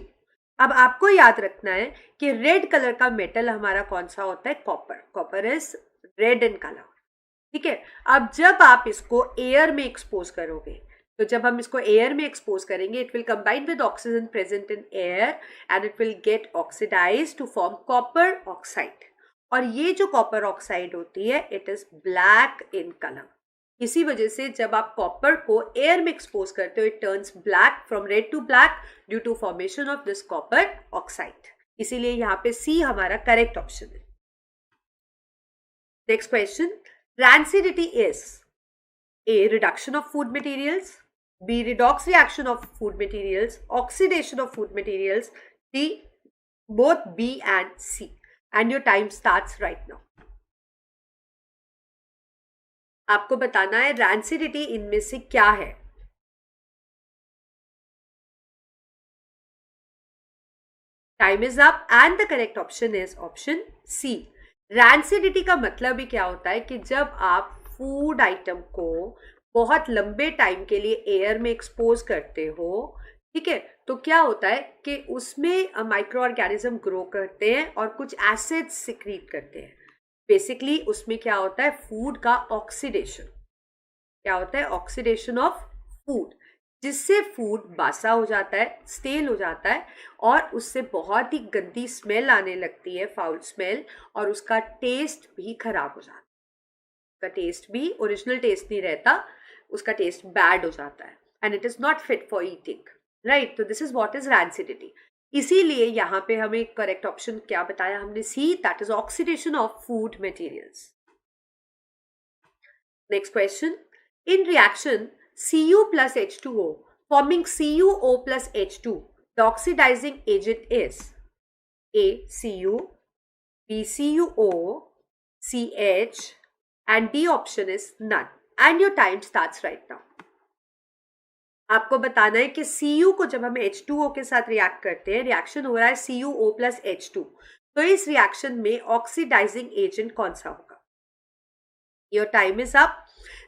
अब आपको याद रखना है कि रेड कलर का मेटल हमारा कौन सा होता है? Copper. Copper is red in colour. ठीक है, अब जब आप इसको एयर में एक्सपोज करोगे, तो जब हम इसको एयर में एक्सपोज करेंगे, it will combine with oxygen present in air and it will get oxidise to form copper oxide. और ये जो कॉपर ऑक्साइड होती है, it is black in colour. इसी वजह से जब आप कॉपर को एयर में एक्सपोज करते हो, it turns black from red to black due to formation of this copper oxide. इसीलिए यहाँ पे सी हमारा करेक्ट ऑप्शन है. Next question. Rancidity is A, reduction of food materials. B, redox reaction of food materials. Oxidation of food materials. D, both B and C. And your time starts right now. आपको बताना है rancidity इनमें से क्या है. Time is up and the correct option is option C. Rancidity का मतलब ही क्या होता है कि जब आप फूड आइटम को बहुत लंबे टाइम के लिए एयर में एक्सपोज करते हो, ठीक है, तो क्या होता है कि उसमें माइक्रो ऑर्गेनिज्म ग्रो करते हैं और कुछ एसिड्स सिक्रीट करते हैं. बेसिकली उसमें क्या होता है? फूड का ऑक्सीडेशन. क्या होता है? ऑक्सीडेशन ऑफ फूड, जिससे फूड बासा हो जाता है, स्टेल हो जाता है, और उससे बहुत ही गंदी स्मेल आने लगती है, फाउल स्मेल, और उसका टेस्ट भी खराब हो जाता है. उसका टेस्ट भी ओरिजिनल टेस्ट नहीं रहता, उसका टेस्ट बैड हो जाता है and it is not fit for eating. Right, तो this is what is rancidity. इसीलिए यहाँ पे हमें करेक्ट ऑप्शन क्या बताया हमने? C, that is oxidation of food materials. Next question. In reaction Cu plus H2O forming CuO plus H2, the oxidizing agent is ACU, BCuO, CH, and D option is none. And your time starts right now. आपको बताना है कि Cu को जब हम H2O के साथ react करते हैं, रिएक्शन हो रहा है CuO प्लस H2, तो इस रिएक्शन में ऑक्सीडाइजिंग एजेंट कौन सा होगा? Your time is up.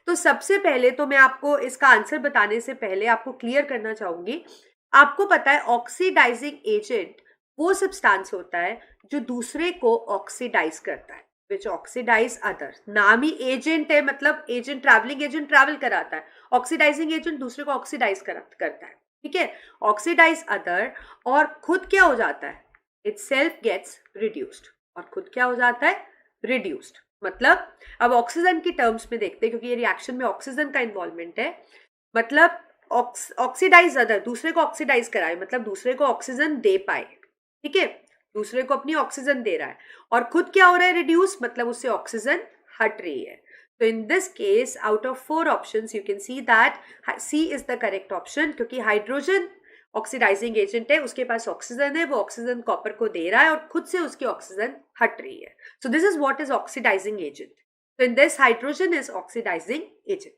तो सबसे पहले तो मैं आपको इसका आंसर बताने से पहले आपको क्लियर करना चाहूंगी, आपको पता है ऑक्सीडाइजिंग एजेंट वो सब्सटेंस होता है जो दूसरे को ऑक्सीडाइज करता है, विच ऑक्सीडाइज अदर. नाम ही एजेंट है, मतलब एजेंट, ट्रैवलिंग एजेंट ट्रैवल कराता है. ऑक्सीडाइजिंग एजेंट दूसरे को ऑक्सीडाइज करता है, ठीक है. ऑक्सीडाइज अदर, और खुद क्या हो जाता है? Itself gets reduced. और खुद क्या हो जाता है? रिड्यूस्ड. मतलब अब ऑक्सीजन की टर्म्स में देखते हैं, क्योंकि ये रिएक्शन में ऑक्सीजन का इन्वॉल्वमेंट है. मतलब ऑक्सीडाइज अदर, दूसरे को ऑक्सीडाइज कराए, मतलब दूसरे को ऑक्सीजन दे पाए, ठीक है. दूसरे को अपनी ऑक्सीजन दे रहा है. और खुद क्या हो रहा है? रिड्यूस, मतलब उससे ऑक्सीजन हट रही है. तो in this case out of 4 options you can see that C is the correct option, क्योंकि हाइड्रोजन ऑक्सीडाइजिंग एजेंट है, उसके पास ऑक्सीजन है, वो ऑक्सीजन कॉपर को दे रहा है और खुद से उसकी ऑक्सीजन हट रही है. So this is what is oxidising agent. So in this, hydrogen is oxidizing agent.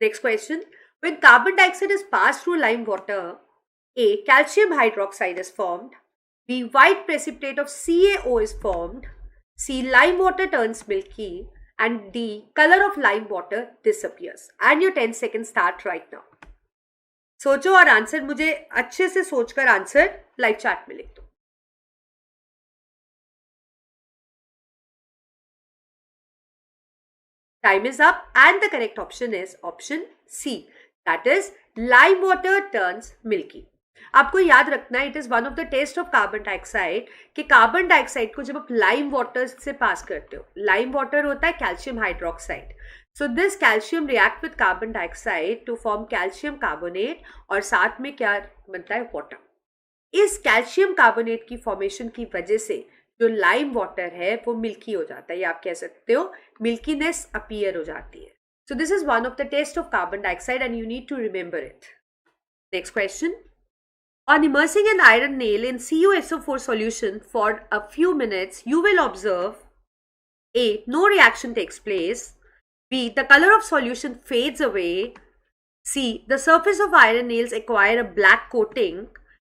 Next question. When carbon dioxide is passed through lime water, A. Calcium hydroxide is formed. B. White precipitate of CaO is formed. C. Lime water turns milky. And D. Color of lime water disappears. And your 10 seconds start right now. सोचो और answer मुझे अच्छे से सोचकर answer live chat में लिख दो. Time is up and the correct option is option C. That is lime water turns milky. आपको याद रखना है, it is one of the test of carbon dioxide कि कार्बन डाइऑक्साइड को जब आप लाइम वाटर से पास करते हो, लाइम वाटर होता है calcium hydroxide. So this calcium react with carbon dioxide to form calcium carbonate, और साथ में क्या बनता है? वाटर. इस कैल्शियम कार्बोनेट की फॉर्मेशन की वजह से जो लाइम वाटर है वो मिल्की हो जाता है, या आप कह सकते हो मिल्कीनेस अपीयर हो जाती है. So this is one of the test of carbon dioxide and you need to remember it. Next question. On immersing an iron nail in CuSO4 solution for a few minutes, you will observe A. No reaction takes place. B. The color of solution fades away. C. The surface of iron nails acquire a black coating.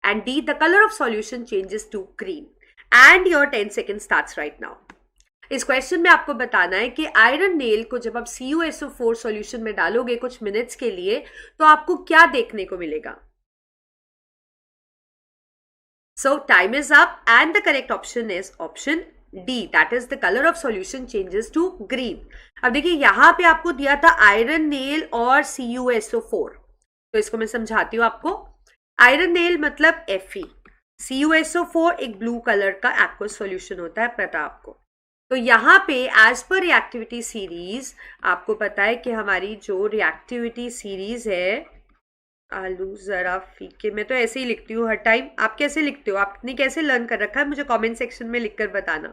And D. The color of solution changes to green. And your 10 seconds starts right now. इस question में आपको बताना है कि iron nail को जब आप CuSO4 solution में डालोगे कुछ मिनट्स के लिए, तो आपको क्या देखने को मिलेगा. So time is up and the correct option is option D. That is the color of solution changes to green. अब देखिए यहाँ पे आपको दिया था आयरन नेल और CuSO4, तो इसको मैं समझाती हूँ आपको. आयरन नेल मतलब Fe, CuSO4 एक ब्लू कलर का एक्वस सॉल्यूशन होता है, पता आपको. तो यहाँ पे एज पर रिएक्टिविटी सीरीज आपको पता है कि हमारी जो रिएक्टिविटी सीरीज है, आलू जरा फीके, मैं तो ऐसे ही लिखती हूँ हर टाइम. आप कैसे लिखते हो? आपने कैसे लर्न कर रखा है? मुझे कमेंट सेक्शन में लिखकर बताना.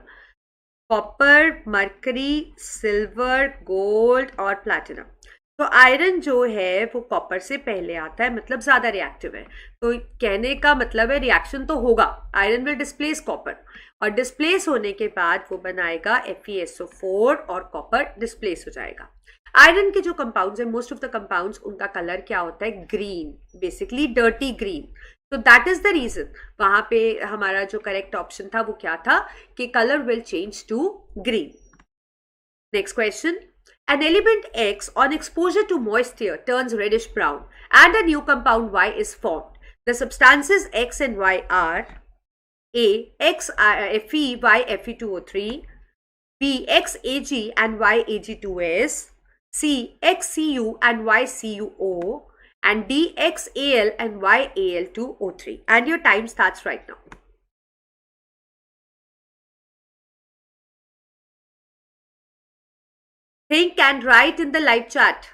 कॉपर, मरकरी, सिल्वर, गोल्ड और प्लैटिनम. तो आयरन जो है वो कॉपर से पहले आता है, मतलब ज्यादा रिएक्टिव है. तो कहने का मतलब है रिएक्शन तो होगा, आयरन विल डिस्प्लेस कॉपर, और डिस्प्लेस होने के बाद वो बनाएगा FeSO4 और कॉपर डिस्प्लेस हो जाएगा. आयरन के जो कंपाउंड्स है, मोस्ट ऑफ द कंपाउंड्स, उनका कलर क्या होता है? Green, basically dirty green. तो दैट इज द रीजन वहां पे हमारा जो करेक्ट ऑप्शन था वो क्या था कि colour will change to green. Next question. An element X on exposure to moisture turns reddish brown and a new compound Y is formed. The substances X and Y are A. X Fe Y Fe2O3, B. XAg and Y Ag2S, C. XCu and Y CuO, and D. XAl and Y Al2O3. And your time starts right now. Think and write in the live chat.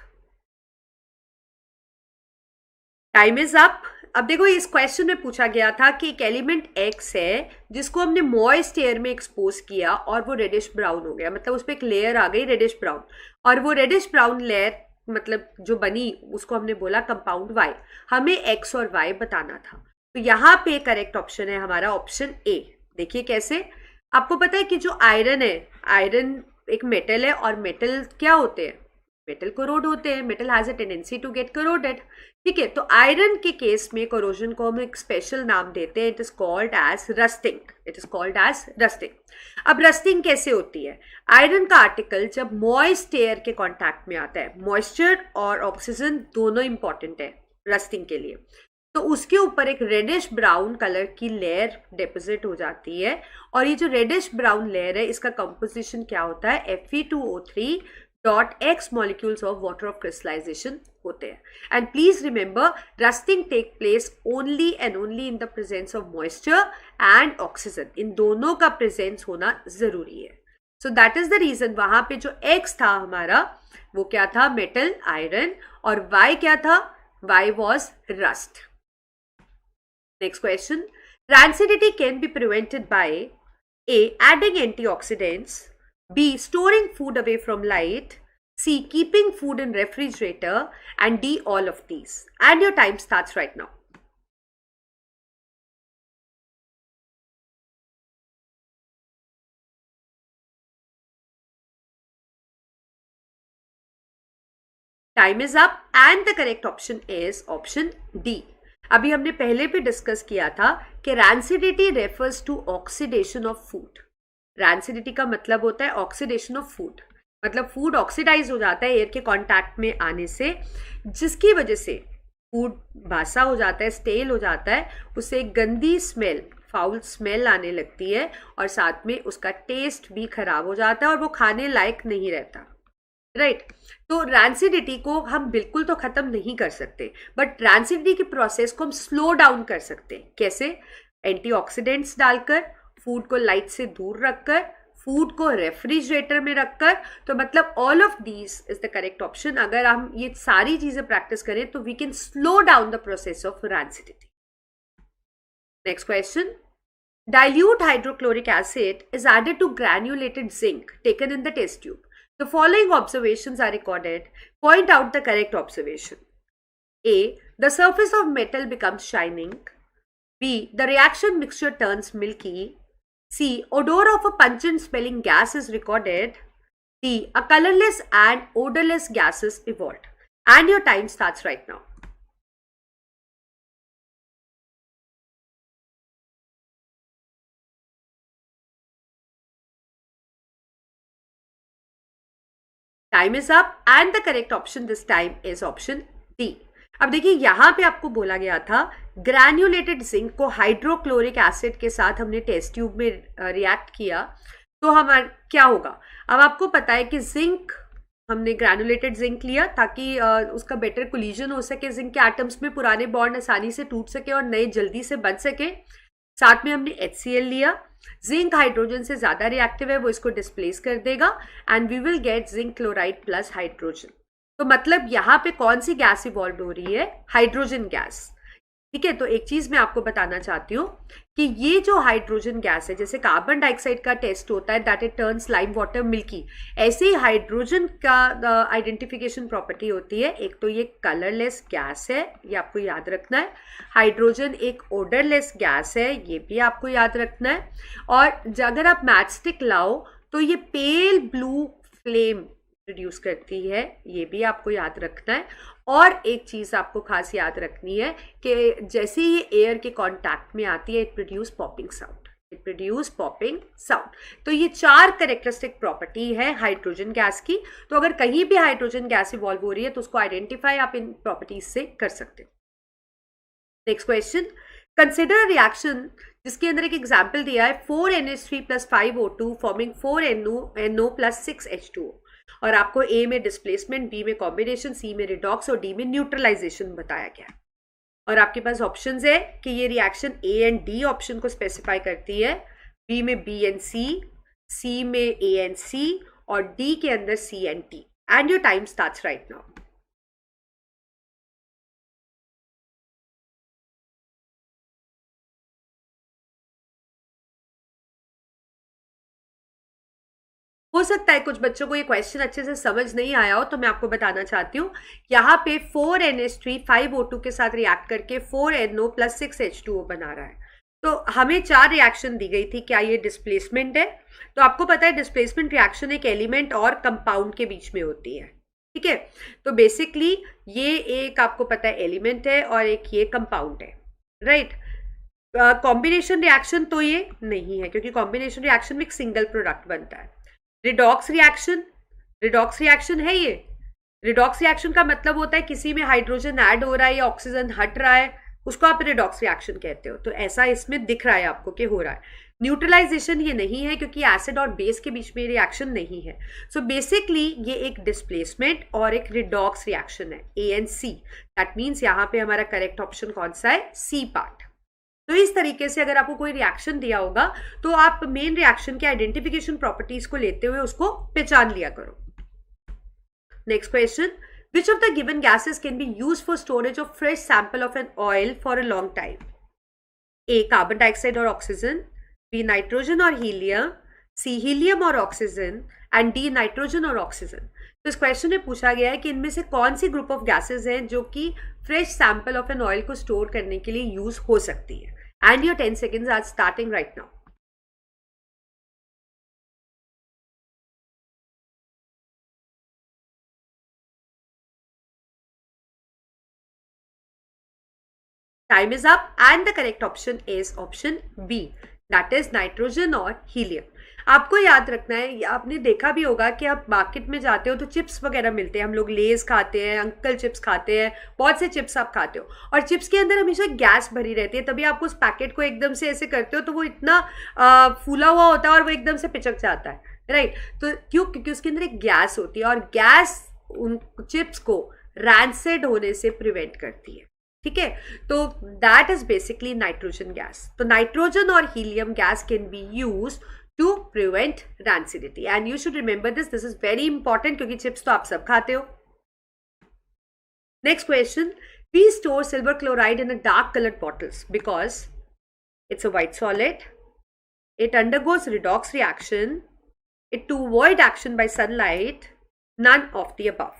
Time is up. अब देखो इस question में पूछा गया था कि एक element X है जिसको हमने मॉइस्ट एयर में एक्सपोज किया और वो रेडिश ब्राउन हो गया, मतलब उस पर एक लेयर आ गई रेडिश ब्राउन, और वो रेडिश ब्राउन लेयर मतलब जो बनी उसको हमने बोला कंपाउंड Y. हमें X और Y बताना था. तो यहाँ पे करेक्ट ऑप्शन है हमारा ऑप्शन ए। देखिए कैसे, आपको पता है कि जो आयरन है, आयरन एक मेटल है और मेटल क्या होते हैं, मेटल कोरोड होते हैं, metal has a tendency to get corroded. ठीक है, तो आयरन के केस में कोरोजन को हम एक स्पेशल नाम देते हैं, it is called as rusting, it is called as rusting. अब रस्टिंग कैसे होती है, आयरन का आर्टिकल जब मॉइस्ट एयर के कांटेक्ट में आता है, मॉइस्चर और ऑक्सीजन दोनों इंपॉर्टेंट है रस्टिंग के लिए, तो उसके ऊपर एक रेडिश ब्राउन कलर की लेयर डिपॉजिट हो जाती है, और ये जो रेडिश ब्राउन लेयर है इसका कंपोजिशन क्या होता है, Fe2O3 dot X molecules of water of crystallisation होते हैं। And please remember, rusting take place only and only in the presence of moisture and oxygen, इन दोनों का प्रेजेंस होना जरूरी है। So that is the reason वहां पे जो एक्स था हमारा वो क्या था, मेटल आयरन, और वाई क्या था, why was rust. Next question. Rancidity can be prevented by A. Adding antioxidants, B. Storing food away from light, C. Keeping food in refrigerator, and D. All of these. And your time starts right now. Time is up and the correct option is option D. अभी हमने पहले भी discuss किया था कि rancidity refers to oxidation of food. Rancidity का मतलब होता है ऑक्सीडेशन ऑफ फूड, मतलब फूड ऑक्सीडाइज हो जाता है एयर के कांटेक्ट में आने से, जिसकी वजह से फूड बासा हो जाता है, स्टेल हो जाता है, उससे एक गंदी स्मेल, फाउल स्मेल आने लगती है, और साथ में उसका टेस्ट भी खराब हो जाता है और वो खाने लायक नहीं रहता। राइट तो रैंसिडिटी को हम बिल्कुल तो खत्म नहीं कर सकते, बट रैंसिडिटी की प्रोसेस को हम स्लो डाउन कर सकते हैं। कैसे, एंटीऑक्सीडेंट्स डालकर, फूड को लाइट से दूर रखकर, फूड को रेफ्रिजरेटर में रखकर। तो मतलब all of these is the correct option. अगर हम ये सारी चीजें प्रैक्टिस करें तो we can slow down the process of rancidity. Next question, dilute hydrochloric acid is added to granulated zinc taken in the test tube. The following observations are recorded. Point out the correct observation. A. The surface of metal becomes shining. B. The reaction mixture turns milky. C. Odor of a pungent smelling gas is recorded. D. A colorless and odorless gas is evolved. And your time starts right now. Time is up and the correct option this time is option D. अब देखिए यहां पे आपको बोला गया था granulated zinc को hydrochloric acid के साथ हमने टेस्ट ट्यूब में रिएक्ट किया तो हमारा क्या होगा। अब आपको पता है कि जिंक, हमने ग्रैन्युलेटेड जिंक लिया ताकि उसका बेटर कोलिजन हो सके, जिंक के एटम्स में पुराने बॉन्ड आसानी से टूट सके और नए जल्दी से बन सके। साथ में हमने HCl लिया, जिंक हाइड्रोजन से ज्यादा रिएक्टिव है, वो इसको डिस्प्लेस कर देगा and we will get zinc chloride plus hydrogen. तो मतलब यहाँ पे कौन सी गैस इवॉल्व हो रही है, हाइड्रोजन गैस। ठीक है, तो एक चीज मैं आपको बताना चाहती हूँ कि ये जो हाइड्रोजन गैस है, जैसे कार्बन डाइऑक्साइड का टेस्ट होता है that it turns lime water milky, ऐसे ही हाइड्रोजन का आइडेंटिफिकेशन प्रॉपर्टी होती है। एक तो ये कलरलेस गैस है, ये आपको याद रखना है। हाइड्रोजन एक ओडरलेस गैस है, ये भी आपको याद रखना है। और अगर आप मैचस्टिक लाओ तो ये पेल ब्लू फ्लेम प्रोड्यूस करती है, ये भी आपको याद रखना है। और एक चीज आपको खास याद रखनी है कि जैसे ही एयर के कांटेक्ट में आती है it produce popping sound, it produce popping sound. तो ये 4 कैरेक्टरिस्टिक प्रॉपर्टी है हाइड्रोजन गैस की। तो अगर कहीं भी हाइड्रोजन गैस इवॉल्व हो रही है तो उसको आइडेंटिफाई आप इन प्रॉपर्टीज से कर सकते हो। नेक्स्ट क्वेश्चन, कंसिडर रिएक्शन जिसके अंदर एक एग्जाम्पल दिया है 4NH3 + 5O2 forming 4NO + 6H2O, और आपको ए में डिस्प्लेसमेंट, बी में कॉम्बिनेशन, सी में रिडॉक्स और डी में न्यूट्रलाइजेशन बताया गया। और आपके पास ऑप्शंस है कि ये reaction A and D option को स्पेसिफाई करती है, बी में बी एंड सी में ए एंड सी और डी के अंदर C and T. And your time starts right now. हो सकता है कुछ बच्चों को ये क्वेश्चन अच्छे से समझ नहीं आया हो, तो मैं आपको बताना चाहती हूँ। यहाँ पे 4NH3 5O2 के साथ रिएक्ट करके 4NO + 6H2O बना रहा है। तो हमें 4 रिएक्शन दी गई थी, क्या ये डिस्प्लेसमेंट है? तो आपको पता है डिस्प्लेसमेंट रिएक्शन एक एलिमेंट और कंपाउंड के बीच में होती है, ठीक है। तो बेसिकली ये एक आपको पता है एलिमेंट है और एक ये कंपाउंड है, राइट। कॉम्बिनेशन रिएक्शन तो ये नहीं है, क्योंकि कॉम्बिनेशन रिएक्शन में एक सिंगल प्रोडक्ट बनता है। रिडॉक्स रिएक्शन है ये। रिडॉक्स रिएक्शन का मतलब होता है किसी में हाइड्रोजन ऐड हो रहा है या ऑक्सीजन हट रहा है, उसको आप रिडॉक्स रिएक्शन कहते हो। तो ऐसा इसमें दिख रहा है आपको कि हो रहा है। न्यूट्रलाइजेशन ये नहीं है, क्योंकि एसिड और बेस के बीच में रिएक्शन नहीं है। सो बेसिकली ये एक डिस्प्लेसमेंट और एक रिडॉक्स रिएक्शन है, ANC। दैट मीन्स यहाँ पे हमारा करेक्ट ऑप्शन कौन सा है? C part. तो इस तरीके से अगर आपको कोई रिएक्शन दिया होगा तो आप मेन रिएक्शन के आइडेंटिफिकेशन प्रॉपर्टीज को लेते हुए उसको पहचान लिया करो। Next question, which of the given gases can be used for storage of fresh sample of an oil for a long time? A, carbon dioxide or oxygen, B, nitrogen or helium, C, helium or oxygen, and D, nitrogen or oxygen. तो इस question में पूछा गया है कि इनमें से कौन सी ग्रुप ऑफ गैसेज हैं जो कि fresh sample of an oil को स्टोर करने के लिए यूज हो सकती है। And your 10 seconds are starting right now. Time is up and the correct option is option B, that is nitrogen और helium। आपको याद रखना है, आपने देखा भी होगा कि आप मार्केट में जाते हो तो चिप्स वगैरह मिलते हैं, हम लोग लेज खाते हैं, अंकल चिप्स खाते हैं, बहुत से चिप्स आप खाते हो और चिप्स के अंदर हमेशा गैस भरी रहती है। तभी आप उस पैकेट को एकदम से ऐसे करते हो तो वो इतना फूला हुआ होता है और वो एकदम से पिचक जाता है, राइट। तो क्यों? क्योंकि उसके अंदर एक गैस होती है और गैस उन चिप्स को रैंसेड होने से प्रिवेंट करती है, ठीक है। तो that is basically nitrogen gas. तो नाइट्रोजन और helium gas can be use to prevent rancidity and you should remember this is very important, क्योंकि चिप्स तो आप सब खाते हो। Next question, we store silver chloride in a dark coloured bottles because it's a white solid, it undergoes redox reaction, it to avoid action by sunlight, none of the above।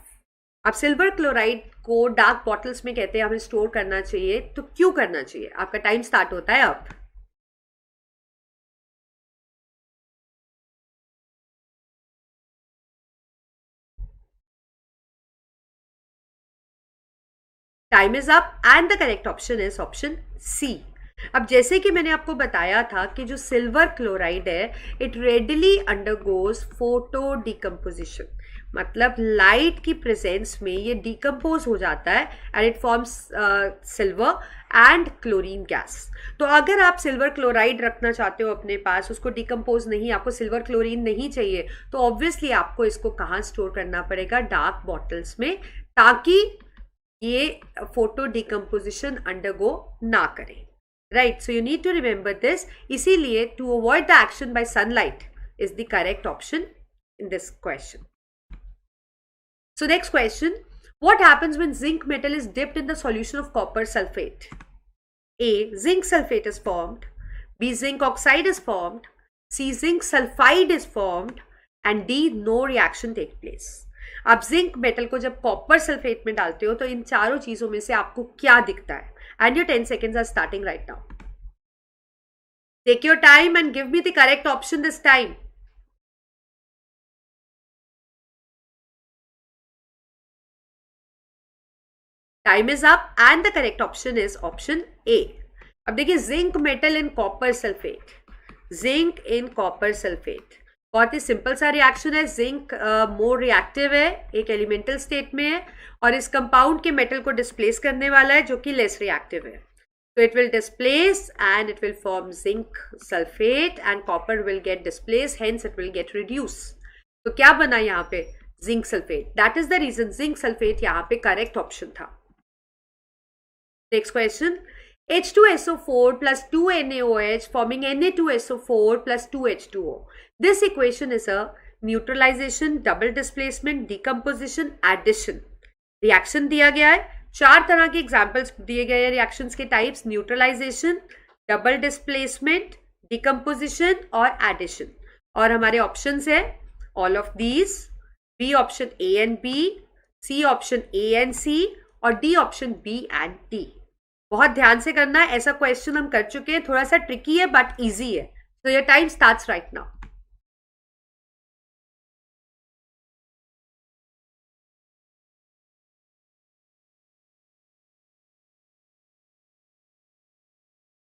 आप silver chloride को dark bottles में कहते हैं हमें store करना चाहिए, तो क्यों करना चाहिए? आपका टाइम स्टार्ट होता है अब। Time is up and the correct option is option C. अब जैसे कि मैंने आपको बताया था कि जो सिल्वर क्लोराइड है it readily undergoes photo decomposition, मतलब लाइट की प्रेजेंस में ये डिकम्पोज हो जाता है and it forms silver and chlorine gas. तो अगर आप सिल्वर क्लोराइड रखना चाहते हो अपने पास, उसको डिकम्पोज नहीं, आपको सिल्वर क्लोरीन नहीं चाहिए, तो ऑब्वियसली आपको इसको कहाँ स्टोर करना पड़ेगा? डार्क बॉटल्स में, ताकि ये फोटो डिकम्पोजिशन अंडरगो ना करे, राइट। So you need to remember this. इसीलिए to avoid the action by sunlight is the correct option in this question. So next question, what happens when zinc metal is dipped in the solution of copper sulfate? A, zinc sulfate is formed, B, zinc oxide is formed, C, zinc sulfide is formed, and D, no reaction take place। आप zinc metal को जब copper sulphate में डालते हो तो इन चारों चीजों में से आपको क्या दिखता है? And your 10 seconds are starting right now. Take your time and give me the correct option this time. Time is up and the correct option is option A. अब देखिए, zinc metal in copper sulphate, zinc in copper sulphate बहुत ही simple सा reaction है। Zinc more reactive है, एक elemental state में है और इस कंपाउंड के मेटल को डिस्प्लेस करने वाला है जो कि लेस रिएक्टिव है। तो it will displace and it will form zinc sulphate and copper will get displace, hence it will get reduce. तो क्या बना यहाँ पे? Zinc sulphate. That is the reason zinc sulphate यहाँ पे करेक्ट ऑप्शन था। Next question, H2SO4 plus 2NaOH forming Na2SO4 plus 2H2O. This equation is a neutralization, double displacement, decomposition, addition. Reaction दिया गया है, चार तरह के एग्जाम्पल्स दिए गए हैं रिएक्शंस के types, neutralisation, double displacement, decomposition और एडिशन। और हमारे ऑप्शंस है all of these, B option A and B, C option A and C, और D option B and D. बहुत ध्यान से करना है, ऐसा क्वेश्चन हम कर चुके हैं, थोड़ा सा ट्रिकी है बट इजी है. सो your time starts right now.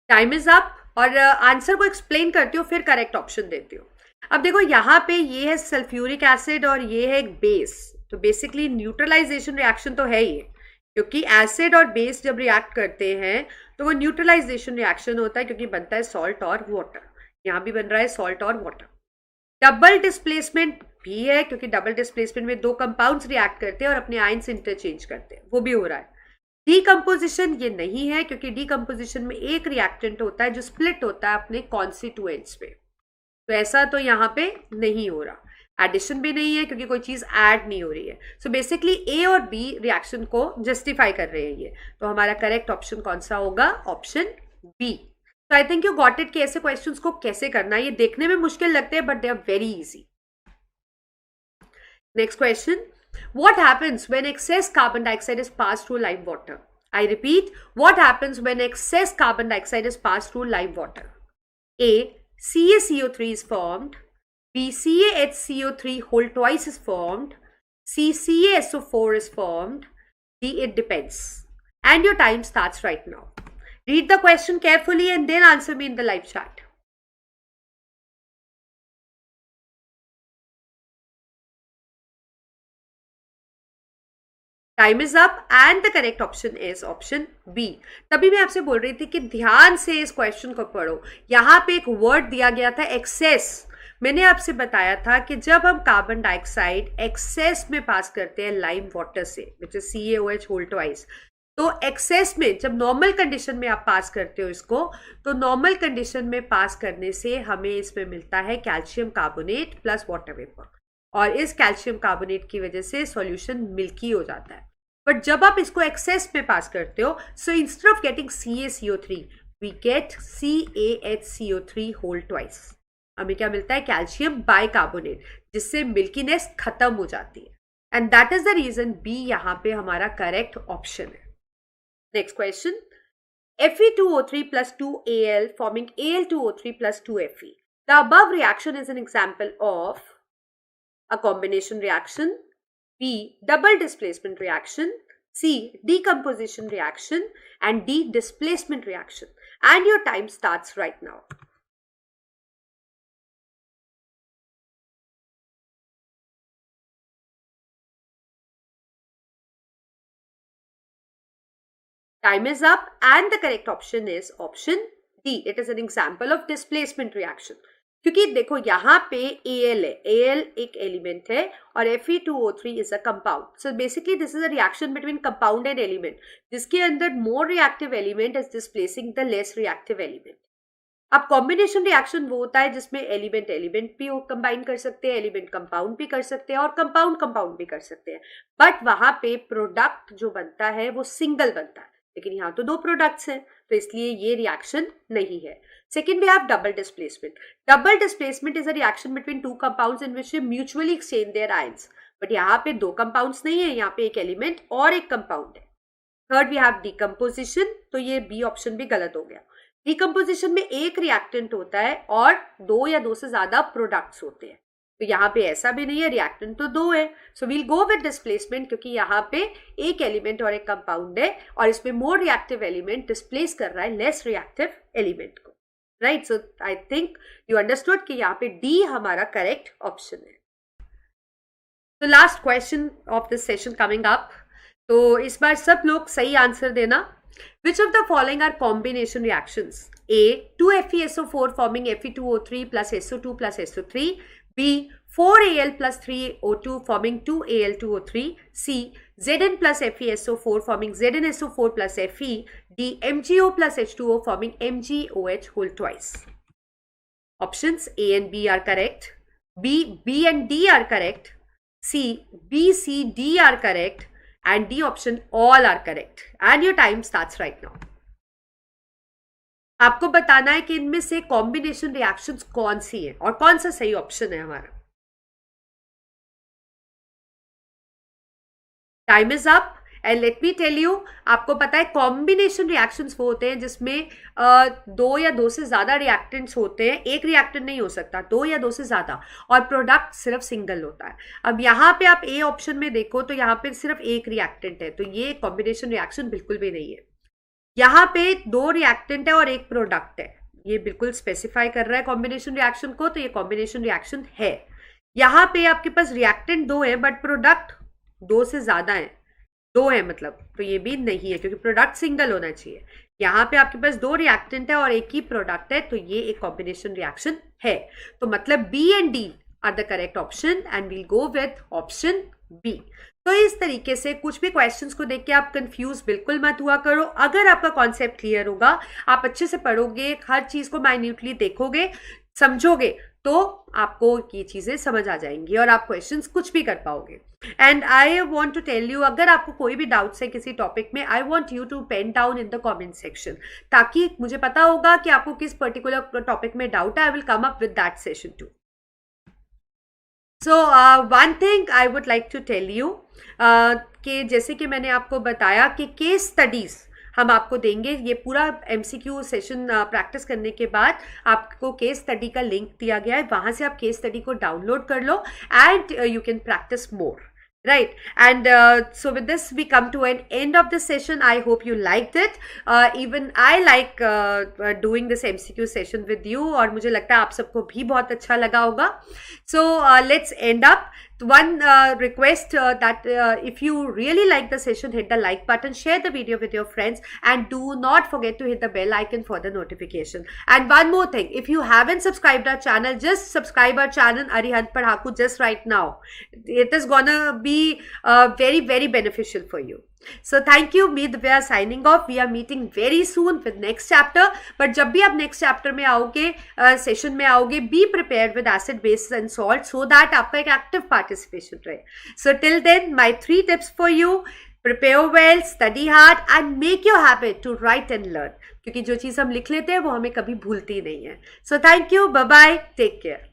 Time is up. और आंसर को एक्सप्लेन करती हूँ, फिर करेक्ट ऑप्शन देती हूँ. अब देखो यहाँ पे ये है सल्फ्यूरिक एसिड और ये है एक बेस. तो बेसिकली न्यूट्रलाइजेशन रिएक्शन तो है ही, क्योंकि एसिड और बेस जब रिएक्ट करते हैं तो वो न्यूट्रलाइजेशन रिएक्शन होता है, क्योंकि बनता है सॉल्ट और वाटर. यहाँ भी बन रहा है सॉल्ट और वाटर. डबल डिस्प्लेसमेंट भी है, क्योंकि डबल डिस्प्लेसमेंट में दो कंपाउंड्स रिएक्ट करते हैं और अपने आयंस इंटरचेंज करते हैं, वो भी हो रहा है. डीकम्पोजिशन ये नहीं है, क्योंकि डीकम्पोजिशन में एक रिएक्टेंट होता है जो स्प्लिट होता है अपने कॉन्स्टिट्यूएंट्स पे. तो ऐसा तो यहाँ पे नहीं हो रहा. एडिशन भी नहीं है, क्योंकि कोई चीज ऐड नहीं हो रही है. सो बेसिकली ए और बी रिएक्शन को जस्टिफाई कर रहे हैं ये. तो हमारा करेक्ट ऑप्शन कौन सा होगा? Option B. तो I think you got it कि ऐसे क्वेश्चंस को कैसे करना है. ये देखने में मुश्किल लगते हैं but they are very easy. Next question. What happens when excess carbon dioxide is passed through lime water? I repeat, what happens when excess carbon dioxide is passed through lime water? A. CaCO3 is formed. B. CaHCO3 whole twice is formed. C. CaSO4 is formed. D. It depends. And your time starts right now. Read the question carefully and then answer me in the live chat. Time is up and the correct option is option B. तभी मैं आपसे बोल रही थी कि ध्यान से इस क्वेश्चन को पढ़ो. यहाँ पे एक वर्ड दिया गया था एक्सेस. मैंने आपसे बताया था कि जब हम कार्बन डाइऑक्साइड एक्सेस में पास करते हैं लाइम वाटर से, which is CaOH whole twice, तो एक्सेस में जब नॉर्मल कंडीशन में आप पास करते हो इसको, तो नॉर्मल कंडीशन में पास करने से हमें इसमें मिलता है calcium carbonate plus water vapour. और इस कैल्शियम कार्बोनेट की वजह से सॉल्यूशन मिल्की हो जाता है. बट जब आप इसको एक्सेस में पास करते हो, so instead of getting CaCO3 we get CaHCO3 whole twice. हमें क्या मिलता है? कैल्शियम बाइकार्बोनेट, जिससे मिल्कीनेस खत्म हो जाती है. And that is the reason B यहाँ पे हमारा करेक्ट ऑप्शन है. Next question. Fe2O3 plus 2Al forming Al2O3 plus 2Fe. The above reaction is an example of a combination reaction, B. double displacement reaction, C. decomposition reaction, and D. displacement reaction. And your time starts right now. Time is up and the correct option is option D. It is an example of displacement reaction. क्योंकि देखो यहाँ पे Al है, Al एक element है और Fe2O3 is a compound. So basically this is a reaction between compound and element, जिसके अंदर more reactive element is displacing the less reactive element. अब कॉम्बिनेशन रिएक्शन वो होता है जिसमें एलिमेंट एलिमेंट भी कंबाइन कर सकते हैं, एलिमेंट कंपाउंड भी कर सकते हैं और कंपाउंड कंपाउंड भी कर सकते हैं. बट वहां पे प्रोडक्ट जो बनता है वो सिंगल बनता है, लेकिन यहाँ तो दो प्रोडक्ट्स हैं, तो इसलिए ये रिएक्शन नहीं है. Second, we have double displacement. Double displacement is a reaction between two compounds in which they mutually exchange their ions. But यहाँ पे दो compounds नहीं है, यहाँ पे एक element और एक compound है. Third, we have decomposition. तो ये B option भी गलत हो गया. Decomposition में एक reactant होता है और दो या दो से ज्यादा products होते हैं. तो यहाँ पे ऐसा भी नहीं है, reactant तो दो है. So we'll go with displacement, क्योंकि यहाँ पे एक element और एक compound है और इसमें more reactive element displace कर रहा है less reactive element को. Right. So I think you understood कि यहाँ पे डी हमारा करेक्ट ऑप्शन है. तो last question of this session coming up. तो इस बार सब लोग सही आंसर देना. Which of the following are combination reactions? A. 2FeSO4 forming Fe2O3 plus SO2 plus SO3. B. 4Al plus 3O2 forming 2Al2O3. C. Zn plus FeSO4 forming ZnSO4 plus Fe. D. MgO plus H2O forming MgOH whole twice. Options A and B are correct. B and D are correct. C, B, C, D are correct. And D option all are correct. And your time starts right now. आपको बताना है कि इनमें से combination reactions कौन सी है और कौन सा सही ऑप्शन है हमारा. Time is up and let me tell you, आपको पता है कॉम्बिनेशन रिएक्शंस वो होते हैं जिसमें दो या दो से ज्यादा रिएक्टेंट्स होते हैं, एक रिएक्टेंट नहीं हो सकता, दो या दो से ज्यादा, और प्रोडक्ट सिर्फ सिंगल होता है। अब यहाँ पे आप ए ऑप्शन में देखो तो यहाँ पे सिर्फ एक रिएक्टेंट है, तो ये कॉम्बिनेशन रिएक्शन बिल्कुल भी नहीं है। यहाँ पे दो रिएक्टेंट है और एक प्रोडक्ट है, ये बिल्कुल स्पेसिफाई कर रहा है कॉम्बिनेशन रिएक्शन को, तो ये कॉम्बिनेशन रिएक्शन है। यहाँ पे आपके पास रिएक्टेंट दो है बट प्रोडक्ट दो से ज्यादा है, दो है मतलब, तो ये भी नहीं है क्योंकि प्रोडक्ट सिंगल होना चाहिए। यहाँ पे आपके पास दो रिएक्टेंट है और एक ही प्रोडक्ट है, तो ये एक कॉम्बिनेशन रिएक्शन है। तो मतलब B and D are the correct option and we'll go with option B. तो इस तरीके से कुछ भी क्वेश्चंस को देख के आप कंफ्यूज बिल्कुल मत हुआ करो। अगर आपका कॉन्सेप्ट क्लियर होगा, आप अच्छे से पढ़ोगे, हर चीज को माइन्यूटली देखोगे, समझोगे, तो आपको ये चीजें समझ आ जाएंगी और आप क्वेश्चंस कुछ भी कर पाओगे। And I want to tell you, अगर आपको कोई भी डाउट्स है किसी टॉपिक में, I want you to pen down in the comment section, ताकि मुझे पता होगा कि आपको किस पर्टिकुलर टॉपिक में डाउट है। I will come up with that session too. So one thing I would like to tell you कि जैसे कि मैंने आपको बताया कि केस स्टडीज हम आपको देंगे। ये पूरा एमसीक्यू सेशन प्रैक्टिस करने के बाद आपको केस स्टडी का लिंक दिया गया है, वहां से आप केस स्टडी को डाउनलोड कर लो and you can practise more, right? And so with this we come to an end of this session. I hope you liked it. Even I like doing this MCQ session with you, और मुझे लगता है आप सबको भी बहुत अच्छा लगा होगा। So let's end up. One request that if you really like the session, hit the like button, share the video with your friends, and do not forget to hit the bell icon for the notification. And one more thing, if you haven't subscribed our channel, just subscribe our channel Arihant Padhaku just right now. It is gonna be very very beneficial for you. So thank you, me Divya signing off. We are meeting very soon with next chapter. But जब भी आप next chapter में आओगे, session में आओगे, be prepared with acid, bases and salt so that आपका एक active participation रहे. So till then, my 3 tips for you: prepare well, study hard, and make your habit to write and learn. क्योंकि जो चीज़ हम लिख लेते हैं वो हमें कभी भूलती नहीं है. So thank you, bye bye, take care.